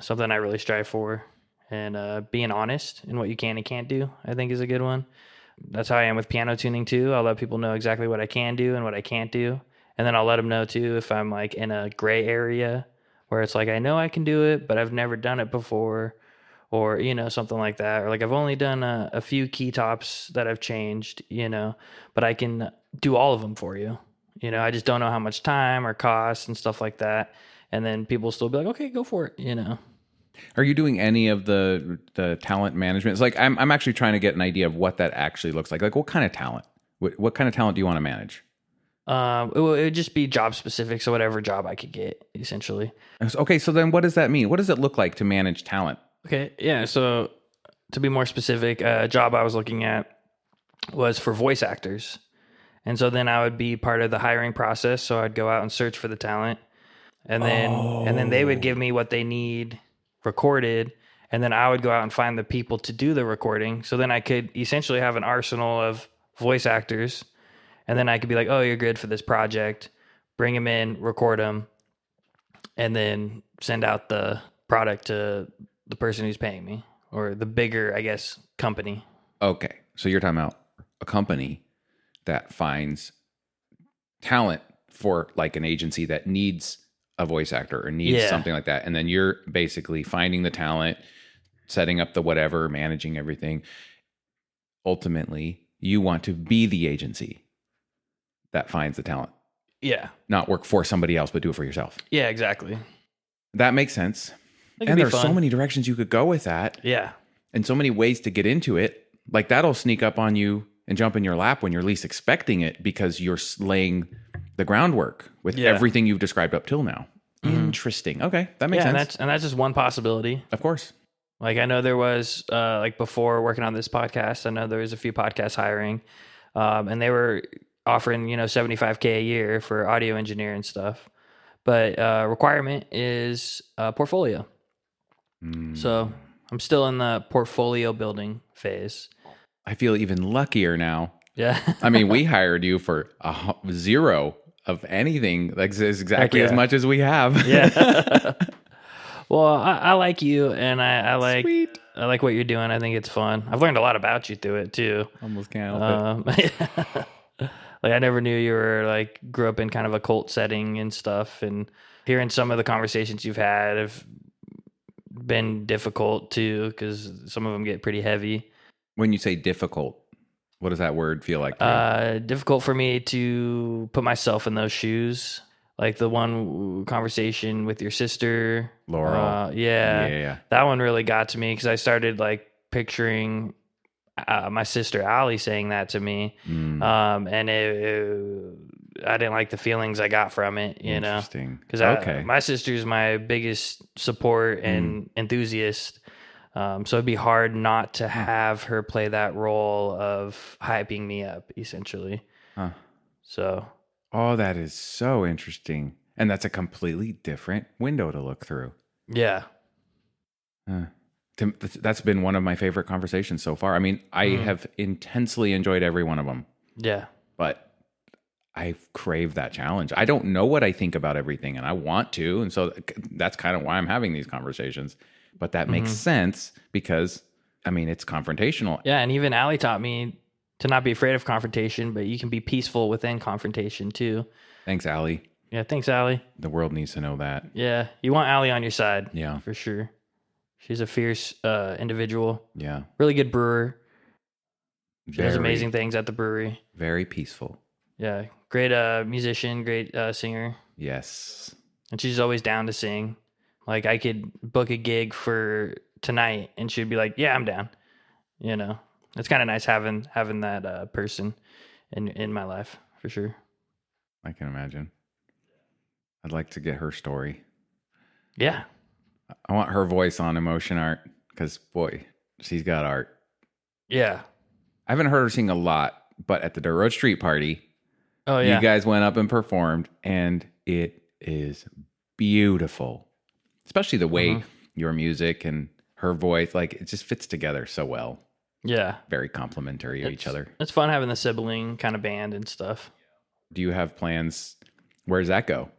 Something I really strive for. And being honest in what you can and can't do, I think, is a good one. That's how I am with piano tuning too. I'll let people know exactly what I can do and what I can't do. And then I'll let them know too if I'm like in a gray area where it's like, I know I can do it, but I've never done it before, or, something like that. Or like, I've only done a few key tops that I've changed, but I can do all of them for you. I just don't know how much time or cost and stuff like that. And then people still be like, okay, go for it, Are you doing any of the talent management? It's like I'm actually trying to get an idea of what that actually looks like. Like, what kind of talent? What kind of talent do you want to manage? It would just be job specific, so whatever job I could get, essentially. Okay, so then what does that mean? What does it look like to manage talent? Okay, yeah. So to be more specific, a job I was looking at was for voice actors, and so then I would be part of the hiring process. So I'd go out and search for the talent, and then they would give me what they need recorded, and then I would go out and find the people to do the recording. So then I could essentially have an arsenal of voice actors, and then I could be like, oh, you're good for this project, bring them in, record them, and then send out the product to the person who's paying me, or the bigger, I guess, company. Okay, so you're talking about a company that finds talent for like an agency that needs a voice actor or needs something like that. And then you're basically finding the talent, setting up the whatever, managing everything. ultimately you want to be the agency that finds the talent, Yeah. not work for somebody else, but do it for yourself. Yeah, exactly. That makes sense. It could And be there's so fun. many directions you could go with that, Yeah. and so many ways to get into it. Like that'll sneak up on you and jump in your lap when you're least expecting it because you're laying the groundwork with Yeah. everything you've described up till now. Interesting. Okay, that makes Yeah, sense. and that's just one possibility. Of course. Like I know there was like before working on this podcast, I know there was a few podcasts hiring, and they were offering $75K a year for audio engineer and stuff, but requirement is portfolio. So I'm still in the portfolio building phase. I feel even luckier now. Yeah. I mean, we hired you for zero of anything. Like is exactly Heck as yeah. much as we have. Yeah. Well, I like you, and I like Sweet. I like what you're doing. I think it's fun. I've learned a lot about you through it too. Almost can't help it. Like I never knew you were like grew up in kind of a cult setting and stuff, and hearing some of the conversations you've had have been difficult too because some of them get pretty heavy. When you say difficult, what does that word feel like? To you? Difficult for me to put myself in those shoes. Like the one conversation with your sister, Laurel. Yeah, that one really got to me because I started like picturing my sister Allie saying that to me, and I didn't like the feelings I got from it. You know, Interesting. because Okay. my sister's my biggest support and enthusiast. So it'd be hard not to have her play that role of hyping me up, essentially. Huh. So Oh, that is so interesting. And that's a completely different window to look through. yeah, That's been one of my favorite conversations so far. I mean, I have intensely enjoyed every one of them, yeah, but I crave that challenge. I don't know what I think about everything, and I want to. And so that's kind of why I'm having these conversations. But that makes sense because, I mean, it's confrontational. yeah. And even Allie taught me to not be afraid of confrontation, but you can be peaceful within confrontation too. Thanks, Allie. Yeah, thanks, Allie. The world needs to know that. Yeah, you want Allie on your side. Yeah. For sure. She's a fierce individual. Yeah. Really good brewer. She does Very, amazing things at the brewery. very peaceful. Yeah, great musician, great singer. Yes. And she's always down to sing. Like I could book a gig for tonight and she'd be like, yeah, I'm down. You know, it's kind of nice having that person in my life for sure. I can imagine. I'd like to get her story. Yeah. I want her voice on Emotion Art because, boy, she's got art. Yeah. I haven't heard her sing a lot, but at the Dirt Road Street Party, Oh yeah. you guys went up and performed, and it is beautiful. Especially the way your music and her voice, like it just fits together so well. Yeah. Very complimentary of each other. It's fun having the sibling kind of band and stuff. Do you have plans? Where does that go?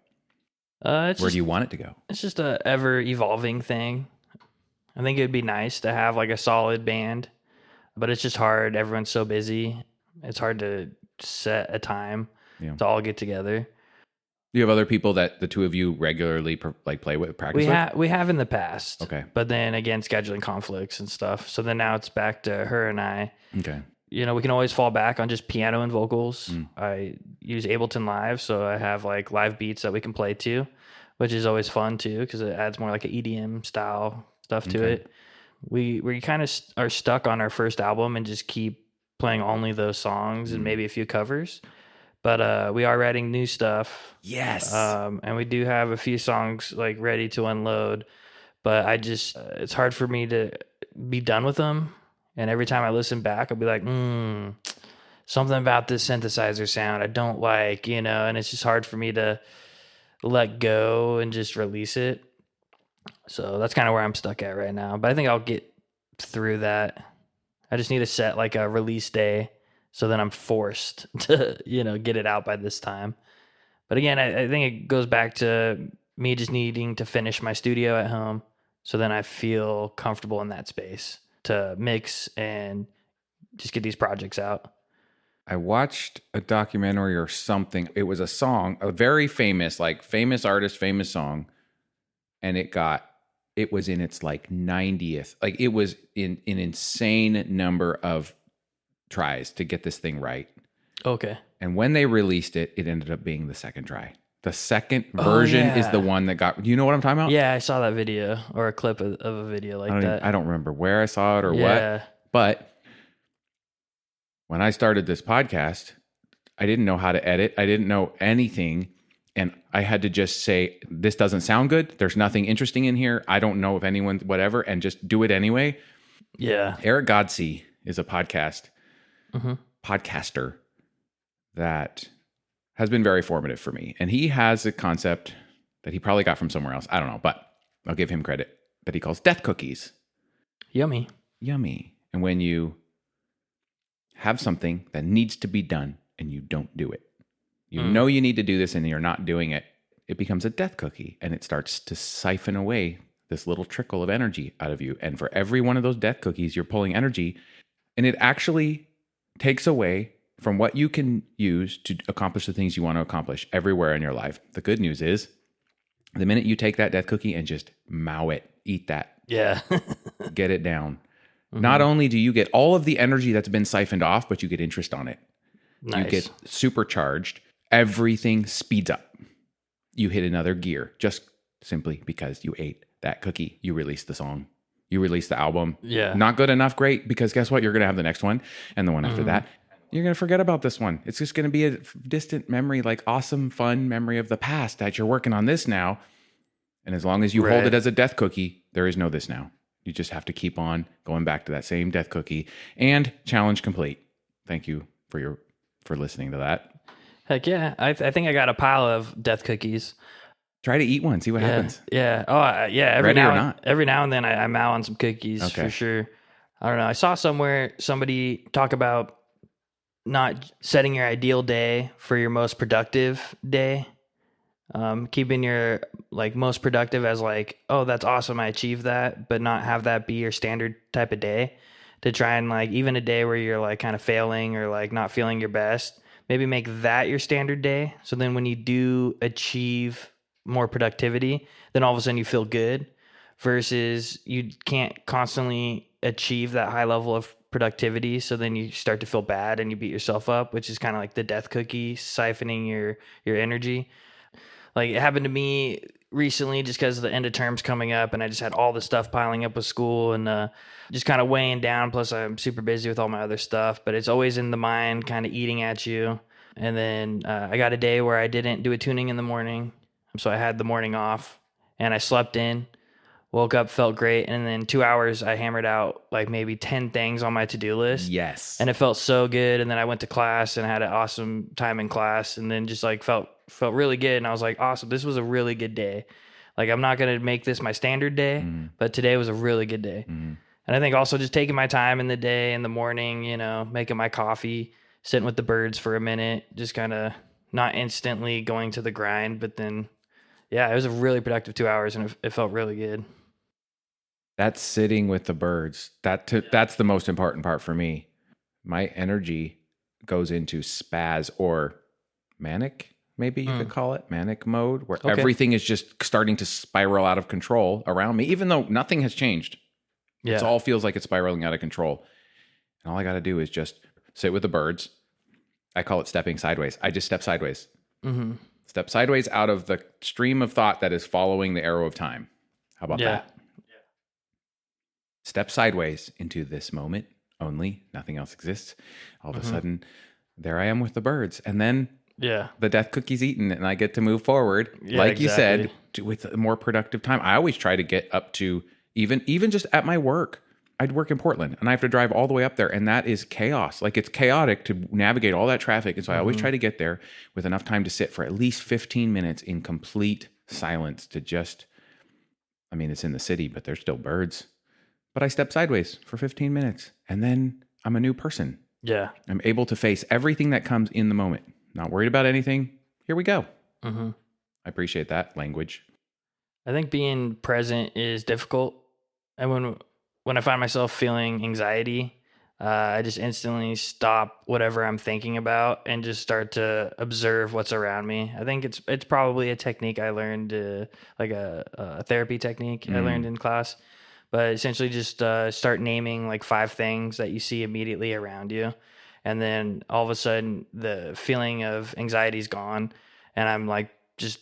It's Where just, do you want it to go? it's just a ever evolving thing. I think it'd be nice to have like a solid band, but it's just hard. Everyone's so busy. It's hard to set a time to all get together. Do you have other people that the two of you regularly play with, practice with? We have in the past. Okay. But then again, scheduling conflicts and stuff. So then now it's back to her and I. Okay. You know, we can always fall back on just piano and vocals. I use Ableton Live, so I have like live beats that we can play to, which is always fun too because it adds more like an EDM style stuff to it. We kind of are stuck on our first album and just keep playing only those songs and maybe a few covers. But we are writing new stuff. Yes. And we do have a few songs like ready to unload, but I just it's hard for me to be done with them. And every time I listen back, I'll be like, something about this synthesizer sound I don't like, you know, and it's just hard for me to let go and just release it. So that's kind of where I'm stuck at right now. But I think I'll get through that. I just need to set like a release day so then I'm forced to, you know, get it out by this time. But again, I think it goes back to me just needing to finish my studio at home so then I feel comfortable in that space to mix and just get these projects out. I watched a documentary or something. It was a song, a very famous, like famous artist, famous song. And it was in its like 90th, like it was in an insane number of tries to get this thing right. Okay. And when they released it, it ended up being the second try. The second version is the one that got, you know what I'm talking about? Yeah, I saw that video or a clip of a video like that. I don't remember where I saw it or what. But when I started this podcast, I didn't know how to edit. I didn't know anything. And I had to just say, this doesn't sound good. There's nothing interesting in here. I don't know if anyone, whatever, and just do it anyway. Yeah. Eric Godsey is a podcaster that has been very formative for me. And he has a concept that he probably got from somewhere else. I don't know, but I'll give him credit, that he calls death cookies. Yummy. And when you have something that needs to be done and you don't do it, you know you need to do this and you're not doing it, it becomes a death cookie and it starts to siphon away this little trickle of energy out of you. And for every one of those death cookies, you're pulling energy, and it actually takes away from what you can use to accomplish the things you want to accomplish everywhere in your life. The good news is, the minute you take that death cookie and just mow it, eat that, get it down, not only do you get all of the energy that's been siphoned off, but you get interest on it. Nice. You get supercharged. Everything speeds up. You hit another gear just simply because you ate that cookie. You release the song. You release the album. Yeah. Not good enough, great, because guess what? You're going to have the next one and the one after that. You're going to forget about this one. It's just going to be a distant memory, like awesome, fun memory of the past that you're working on this now. And as long as you hold it as a death cookie, there is no this now. You just have to keep on going back to that same death cookie. And challenge complete. Thank you for listening to that. Heck yeah. I think I got a pile of death cookies. Try to eat one. See what happens. Yeah. Oh, yeah. Ready or not? Every now and then I mow on some cookies for sure. I don't know. I saw somewhere somebody talk about not setting your ideal day for your most productive day. Keeping your most productive as oh, that's awesome, I achieved that, but not have that be your standard type of day. To try and even a day where you're kind of failing or not feeling your best, maybe make that your standard day. So then when you do achieve more productivity, then all of a sudden you feel good, versus you can't constantly achieve that high level of productivity. So then you start to feel bad and you beat yourself up, which is kind of like the death cookie, siphoning your energy. It happened to me recently just because the end of term's coming up and I just had all the stuff piling up with school and just kind of weighing down. Plus I'm super busy with all my other stuff, but it's always in the mind kind of eating at you. And then I got a day where I didn't do a tuning in the morning. So I had the morning off and I slept in, woke up, felt great. And then 2 hours, I hammered out maybe 10 things on my to-do list. Yes. And it felt so good. And then I went to class and had an awesome time in class and then just felt really good. And I was like, awesome, this was a really good day. I'm not going to make this my standard day, but today was a really good day. And I think also just taking my time in the day, in the morning, making my coffee, sitting with the birds for a minute, just kind of not instantly going to the grind, but then, yeah, it was a really productive 2 hours and it felt really good. That's sitting with the birds. That's the most important part for me. My energy goes into spaz or manic, maybe you could call it manic mode, where everything is just starting to spiral out of control around me, even though nothing has changed. Yeah. It all feels like it's spiraling out of control. And all I got to do is just sit with the birds. I call it stepping sideways. I just step sideways. Step sideways out of the stream of thought that is following the arrow of time. How about that? Yeah. Step sideways into this moment only. Nothing else exists. All of a sudden, there I am with the birds. And then the death cookie's eaten and I get to move forward. Yeah, you said, with a more productive time. I always try to get up to even just at my work. I'd work in Portland and I have to drive all the way up there, and that is chaos. It's chaotic to navigate all that traffic. And so I always try to get there with enough time to sit for at least 15 minutes in complete silence to just, it's in the city, but there's still birds. But I step sideways for 15 minutes and then I'm a new person. Yeah. I'm able to face everything that comes in the moment. Not worried about anything. Here we go. I appreciate that language. I think being present is difficult. And when I find myself feeling anxiety, I just instantly stop whatever I'm thinking about and just start to observe what's around me. I think it's probably a technique I learned, a therapy technique I learned in class. but essentially just start naming like 5 things that you see immediately around you. And then all of a sudden the feeling of anxiety is gone. And I'm like just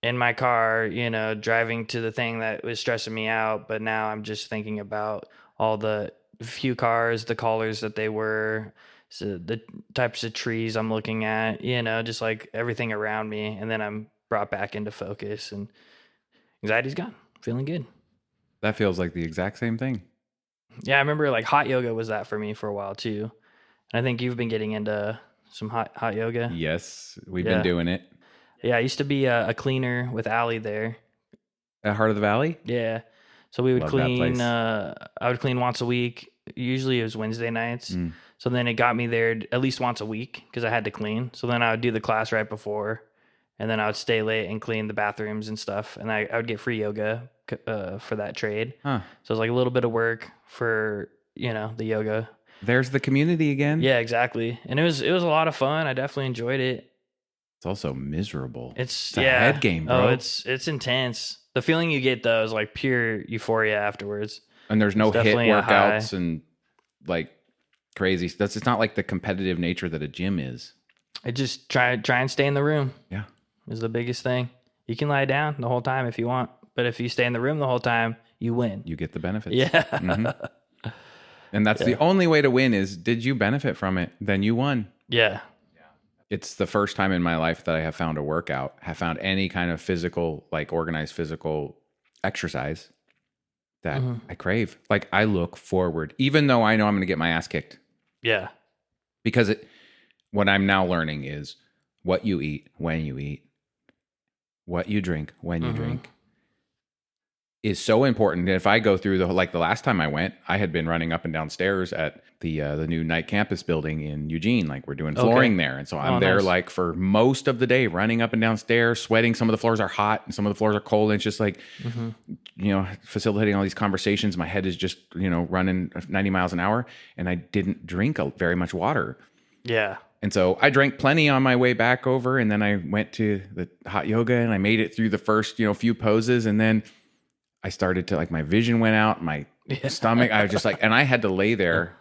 in my car, driving to the thing that was stressing me out. But now I'm just thinking about all the few cars, the colors that they were, so the types of trees I'm looking at, just like everything around me. And then I'm brought back into focus and anxiety's gone. Feeling good. That feels like the exact same thing. Yeah, I remember like hot yoga was that for me for a while too. And I think you've been getting into some hot yoga. Yes, we've been doing it. Yeah, I used to be a cleaner with Allie there. At Heart of the Valley? Yeah. So we would Love that clean, place. I would clean once a week. Usually it was Wednesday nights. So then it got me there at least once a week because I had to clean. So then I would do the class right before, and then I would stay late and clean the bathrooms and stuff. And I would get free yoga for that trade. Huh. So it was like a little bit of work for, the yoga. There's the community again. Yeah, exactly. And it was a lot of fun. I definitely enjoyed it. It's also miserable. It's a head game, bro. Oh, it's intense. The feeling you get though is like pure euphoria afterwards. And there's no It's hit definitely a workouts and like crazy. It's not like the competitive nature that a gym is. I just try and stay in the room. Yeah. Is the biggest thing. You can lie down the whole time if you want, but if you stay in the room the whole time, you win. You get the benefits. Yeah. Mhm. And that's the only way to win is, did you benefit from it? Then you won. Yeah. It's the first time in my life that I have found a workout, have found any kind of physical, like organized physical exercise that I crave. Like I look forward, even though I know I'm going to get my ass kicked. Yeah. Because what I'm now learning is what you eat, when you eat, what you drink, when you drink is so important. And if I go through the last time I went, I had been running up and down stairs at the new Knight campus building in Eugene. Like we're doing flooring there. And so I'm there nice. like for most of the day, running up and down stairs, sweating. Some of the floors are hot and some of the floors are cold. And it's just like, facilitating all these conversations. My head is just, running 90 miles an hour. And I didn't drink very much water. Yeah. And so I drank plenty on my way back over. And then I went to the hot yoga and I made it through the first, few poses. And then I started to my vision went out, my stomach. I was just and I had to lay there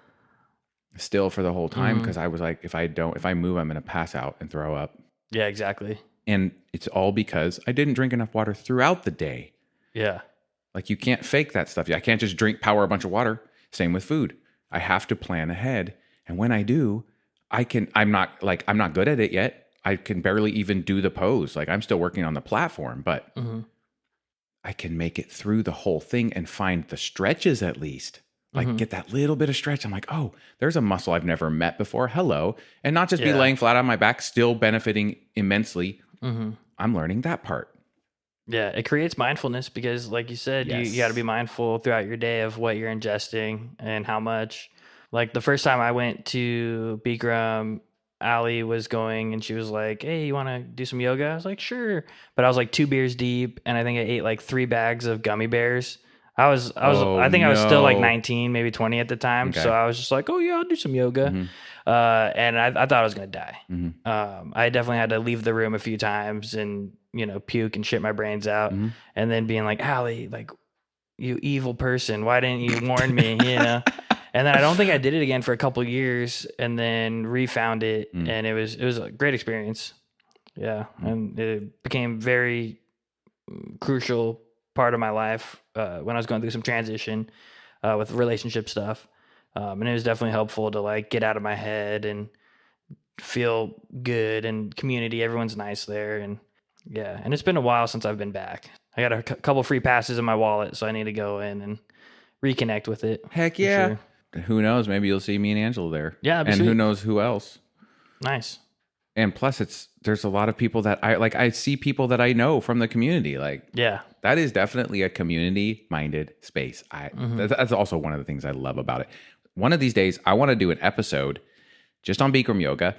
still for the whole time because I was like, if I move, I'm going to pass out and throw up. Yeah, exactly. And it's all because I didn't drink enough water throughout the day. Yeah. Like you can't fake that stuff. I can't just power a bunch of water. Same with food. I have to plan ahead. And when I do, I'm not good at it yet. I can barely even do the pose. Like I'm still working on the platform, but I can make it through the whole thing and find the stretches at least. Get that little bit of stretch. I'm like, oh, there's a muscle I've never met before. Hello. And not just be laying flat on my back, still benefiting immensely. I'm learning that part. Yeah, it creates mindfulness because like you said, you got to be mindful throughout your day of what you're ingesting and how much. Like the first time I went to Bikram, Allie was going and she was like, hey, you want to do some yoga? I was like, sure. But I was like 2 beers deep and I think I ate like 3 bags of gummy bears. I think I was still like 19, maybe 20 at the time. Okay. So I was just like, oh yeah, I'll do some yoga. And I thought I was going to die. I definitely had to leave the room a few times and, puke and shit my brains out. And then being like, Allie, like you evil person, why didn't you warn me? And then I don't think I did it again for a couple of years and then refound it. And it was a great experience. Yeah. And it became very crucial part of my life when I was going through some transition with relationship stuff. And it was definitely helpful to get out of my head and feel good and community. Everyone's nice there. And yeah. And it's been a while since I've been back. I got a couple free passes in my wallet, so I need to go in and reconnect with it. Heck yeah. Sure. Who knows? Maybe you'll see me and Angela there. Yeah. And sweet. Who knows who else? Nice. And plus there's a lot of people that I see people that I know from the community. That is definitely a community minded space. That's also one of the things I love about it. One of these days I want to do an episode just on Bikram yoga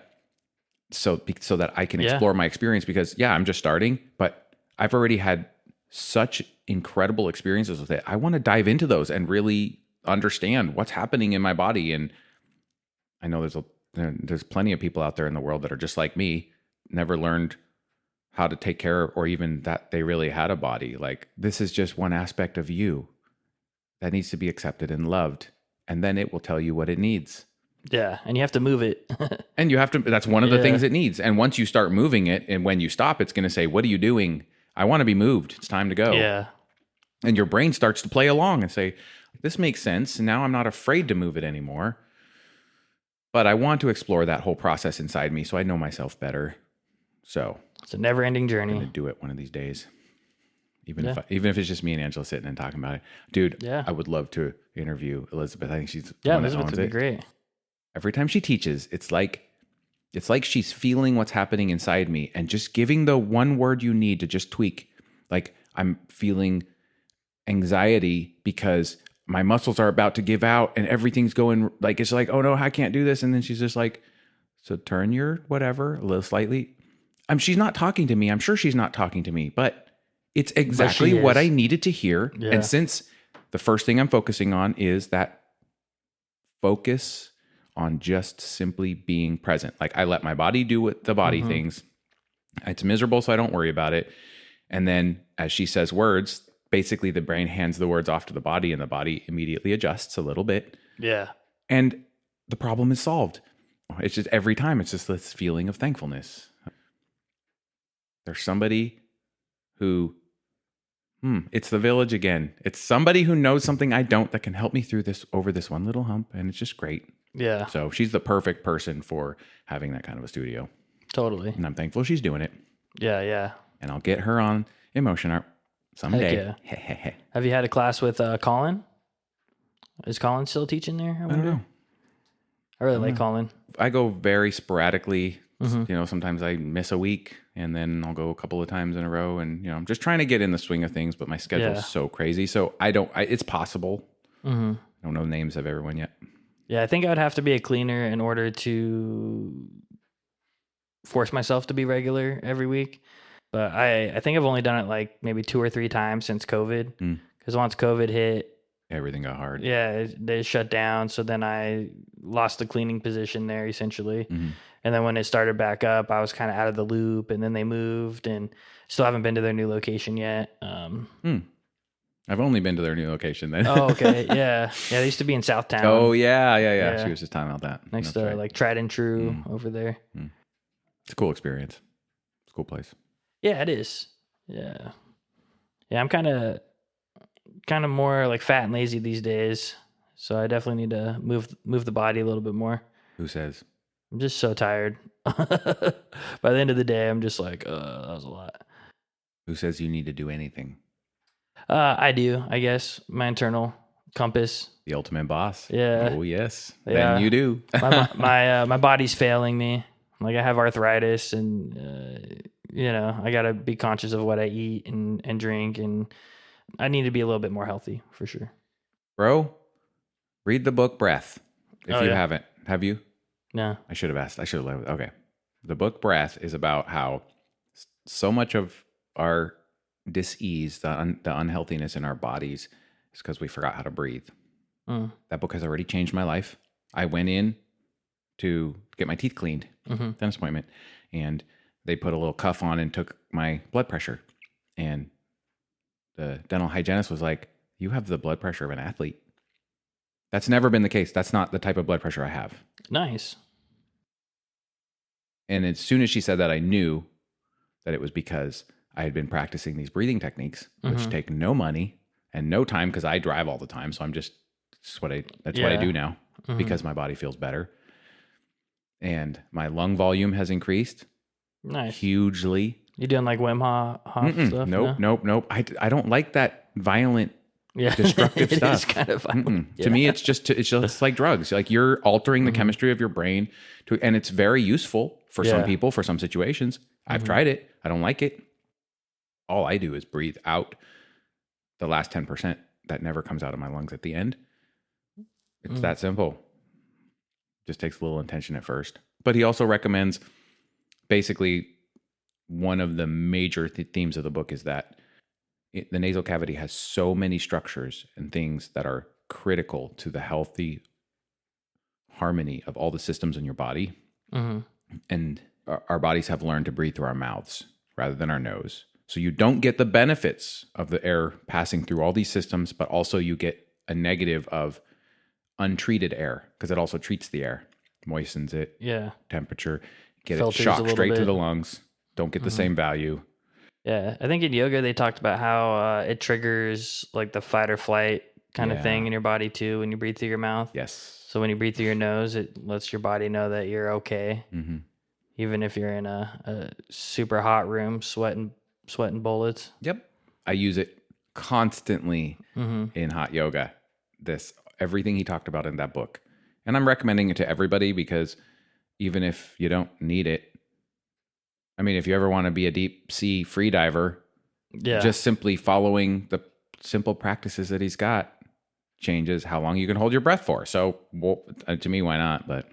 so that I can explore my experience because I'm just starting, but I've already had such incredible experiences with it. I want to dive into those and really understand what's happening in my body. And I know there's plenty of people out there in the world that are just like me, never learned how to take care of, or even that they really had a body. Like this is just one aspect of you. that needs to be accepted and loved. And then it will tell you what it needs. Yeah. And you have to move it. And you have to, that's one of the Yeah. things it needs. And once you start moving it, and when you stop, it's going to say, what are you doing? I want to be moved. It's time to go. Yeah. And your brain starts to play along and say, this makes sense. And now I'm not afraid to move it anymore. But I want to explore that whole process inside me so I know myself better. So It's a never ending I'm journey. going to do it one of these days. Even Yeah. even if it's just me and Angela sitting and talking about it. Dude, Yeah. I would love to interview Elizabeth. I think she's the Yeah. one that Elizabeth owns would be it. great. Every time she teaches, it's like she's feeling what's happening inside me and just giving the one word you need to just tweak. Like, I'm feeling anxiety because my muscles are about to give out and everything's going like, it's like, oh no, I can't do this. And then she's just like, so turn your whatever a little slightly. She's not talking to me. I'm sure she's not talking to me, but it's exactly what I needed to hear. Yeah. And since the first thing I'm focusing on is that focus on just simply being present. Like, I let my body do what the body things. It's miserable, so I don't worry about it. And then as she says words, basically the brain hands the words off to the body and the body immediately adjusts a little bit. Yeah. And the problem is solved. It's just every time, it's just this feeling of thankfulness. There's somebody who, it's the village again. It's somebody who knows something I don't that can help me through this, over this one little hump. And it's just great. Yeah. So she's the perfect person for having that kind of a studio. Totally. And I'm thankful she's doing it. Yeah. Yeah. And I'll get her on Emotion Art someday. Heck Have you had a class with Colin? Is Colin still teaching there? I don't know. I really like Colin. I go very sporadically. You know, sometimes I miss a week and then I'll go a couple of times in a row. And, you know, I'm just trying to get in the swing of things, but my schedule's Yeah. so crazy. So it's possible. I don't know names of everyone yet. Yeah, I think I would have to be a cleaner in order to force myself to be regular every week. But I think I've only done it like maybe 2 or 3 times since COVID. Because once COVID hit, Everything got hard. yeah, they shut down. So then I lost the cleaning position there essentially. And then when it started back up, I was kind of out of the loop. And then they moved and still haven't been to their new location yet. I've only been to their new location then. Oh, okay. Yeah. Yeah, they used to be in Southtown. Oh, yeah. Yeah. She was just talking about that. Next That's to right. like Tried and True over there. It's a cool experience. It's a cool place. Yeah, it is. Yeah. Yeah, I'm kind of more like fat and lazy these days. So I definitely need to move the body a little bit more. Who says? I'm just so tired. By the end of the day, I'm just like, that was a lot. Who says you need to do anything? I do, I guess. My internal compass. The ultimate boss. Yeah. Oh, yes. Yeah. Then you do. My body's failing me. Like I have arthritis and, I got to be conscious of what I eat and drink. And I need to be a little bit more healthy for sure. Bro, read the book Breath. If you yeah. haven't. Have you? No. I should have asked. I should have. Okay. The book Breath is about how so much of our dis-ease, the unhealthiness in our bodies is because we forgot how to breathe. That book has already changed my life. I went in to get my teeth cleaned, dentist appointment, and they put a little cuff on and took my blood pressure. And the dental hygienist was like, you have the blood pressure of an athlete. That's never been the case. That's not the type of blood pressure I have. Nice. And as soon as she said that, I knew that it was because I had been practicing these breathing techniques, which take no money and no time because I drive all the time. So that's what I do now because my body feels better. And my lung volume has increased Nice. hugely. You doing like Wim Hof stuff? Nope. I don't like that violent, Yeah. destructive It stuff. is kind of violent. Yeah. To me, it's just like drugs. Like you're altering the chemistry of your brain, and it's very useful for some people, for some situations. I've tried it. I don't like it. All I do is breathe out the last 10% that never comes out of my lungs at the end. It's that simple. Just takes a little intention at first. But he also recommends, basically, one of the major themes of the book is that the nasal cavity has so many structures and things that are critical to the healthy harmony of all the systems in your body. And our bodies have learned to breathe through our mouths rather than our nose. So you don't get the benefits of the air passing through all these systems, but also you get a negative of untreated air, because it also treats the air, moistens it, Yeah. temperature, get Filters it a shocked little straight to bit. the lungs. Don't get the same value. Yeah. I think in yoga, they talked about how it triggers like the fight or flight kind of Yeah. thing in your body too when you breathe through your mouth. Yes. So when you breathe through your nose, it lets your body know that you're okay. Mm-hmm. Even if you're in a super hot room, sweating bullets. Yep. I use it constantly Mm-hmm. in hot yoga. Everything he talked about in that book. And I'm recommending it to everybody because even if you don't need it, I mean, if you ever want to be a deep sea free diver, Yeah. just simply following the simple practices that he's got changes how long you can hold your breath for. So, well, to me, why not? But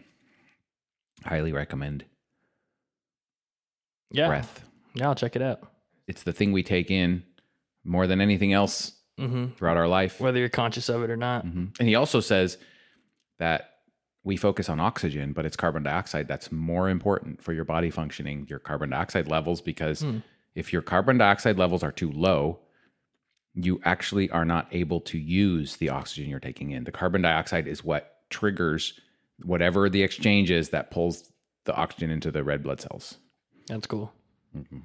highly recommend breath. Yeah, I'll check it out. It's the thing we take in more than anything else Mm-hmm. throughout our life. Whether you're conscious of it or not. And he also says that we focus on oxygen, but it's carbon dioxide that's more important for your body functioning, your carbon dioxide levels, because if your carbon dioxide levels are too low, you actually are not able to use the oxygen you're taking in. The carbon dioxide is what triggers whatever the exchange is that pulls the oxygen into the red blood cells. That's cool.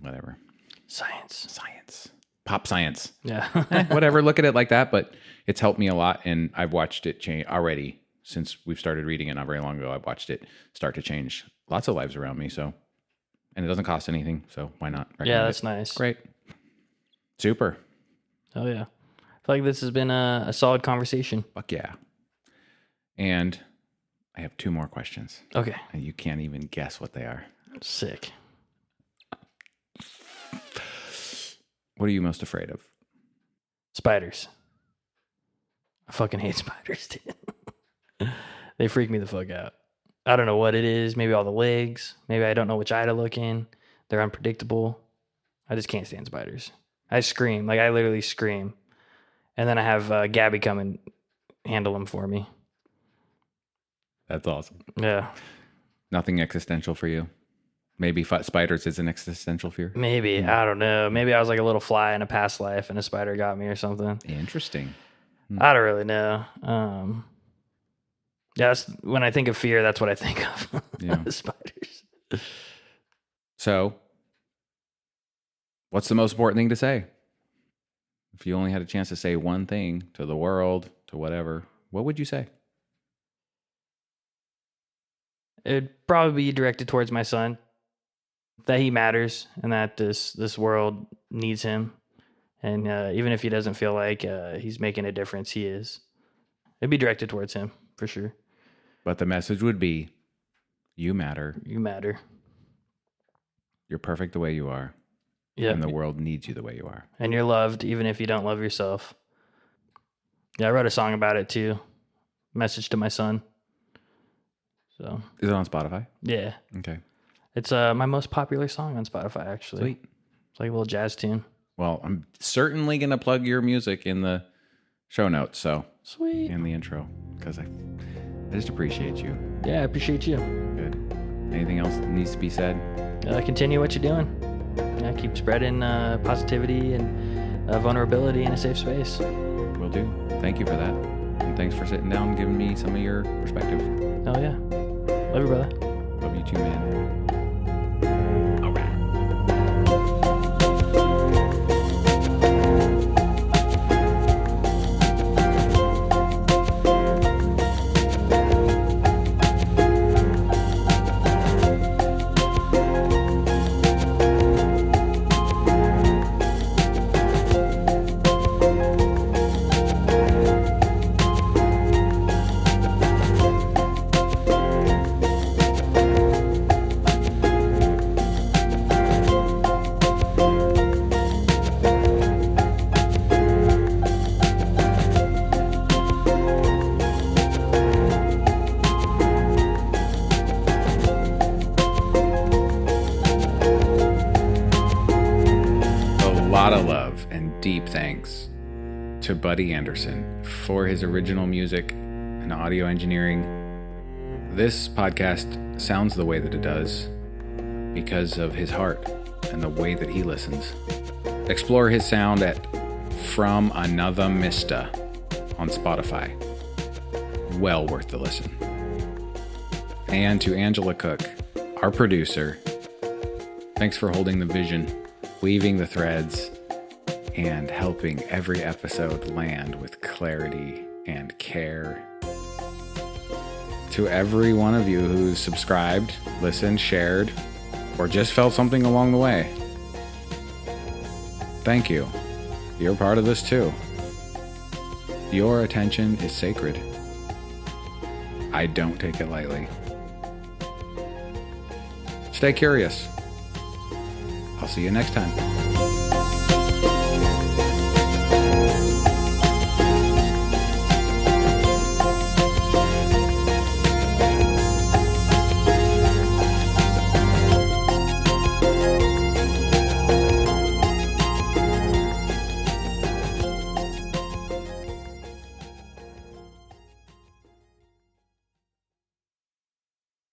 Whatever. Science. Pop science. Yeah. Whatever. Look at it like that, but it's helped me a lot, and I've watched it change already since we've started reading it not very long ago. I've watched it start to change lots of lives around me. So, and it doesn't cost anything, so why not? Yeah, recommend that's it? nice. Great. Super. Oh, yeah. I feel like this has been a solid conversation. Fuck yeah. And I have 2 more questions, Okay. and you can't even guess what they are. Sick. What are you most afraid of? Spiders. I fucking hate spiders, dude. They freak me the fuck out. I don't know what it is. Maybe all the legs. Maybe I don't know which eye to look in. They're unpredictable. I just can't stand spiders. I scream. Like, I literally scream. And then I have Gabby come and handle them for me. That's awesome. Yeah. Nothing existential for you? Maybe spiders is an existential fear? Maybe. I don't know. Maybe I was like a little fly in a past life and a spider got me or something. Interesting. I don't really know. Yeah, that's, when I think of fear, that's what I think of. Yeah. Spiders. So, what's the most important thing to say? If you only had a chance to say one thing to the world, to whatever, what would you say? It'd probably be directed towards my son, that he matters and that this world needs him. And even if he doesn't feel like he's making a difference, he is. It'd be directed towards him, for sure. But the message would be, you matter. You matter. You're perfect the way you are. Yeah. And the world needs you the way you are. And you're loved, even if you don't love yourself. Yeah, I wrote a song about it, too. Message to my son. So, Is it on Spotify? yeah. Okay. It's my most popular song on Spotify, actually. Sweet. It's like a little jazz tune. Well, I'm certainly going to plug your music in the show notes, so Sweet. in the intro, because I just appreciate you. Yeah, I appreciate you. Good. Anything else that needs to be said? Continue what you're doing. Yeah, keep spreading positivity and vulnerability in a safe space. Will do. Thank you for that. And thanks for sitting down and giving me some of your perspective. Oh, yeah. Love you, brother. Love you too, man. Deep thanks to Buddy Anderson for his original music and audio engineering. This podcast sounds the way that it does because of his heart and the way that he listens. Explore his sound at From Another Mista on Spotify. Well worth the listen. And to Angela Cook, our producer, thanks for holding the vision, weaving the threads, and helping every episode land with clarity and care. To every one of you who's subscribed, listened, shared, or just felt something along the way, thank you. You're part of this too. Your attention is sacred. I don't take it lightly. Stay curious. I'll see you next time.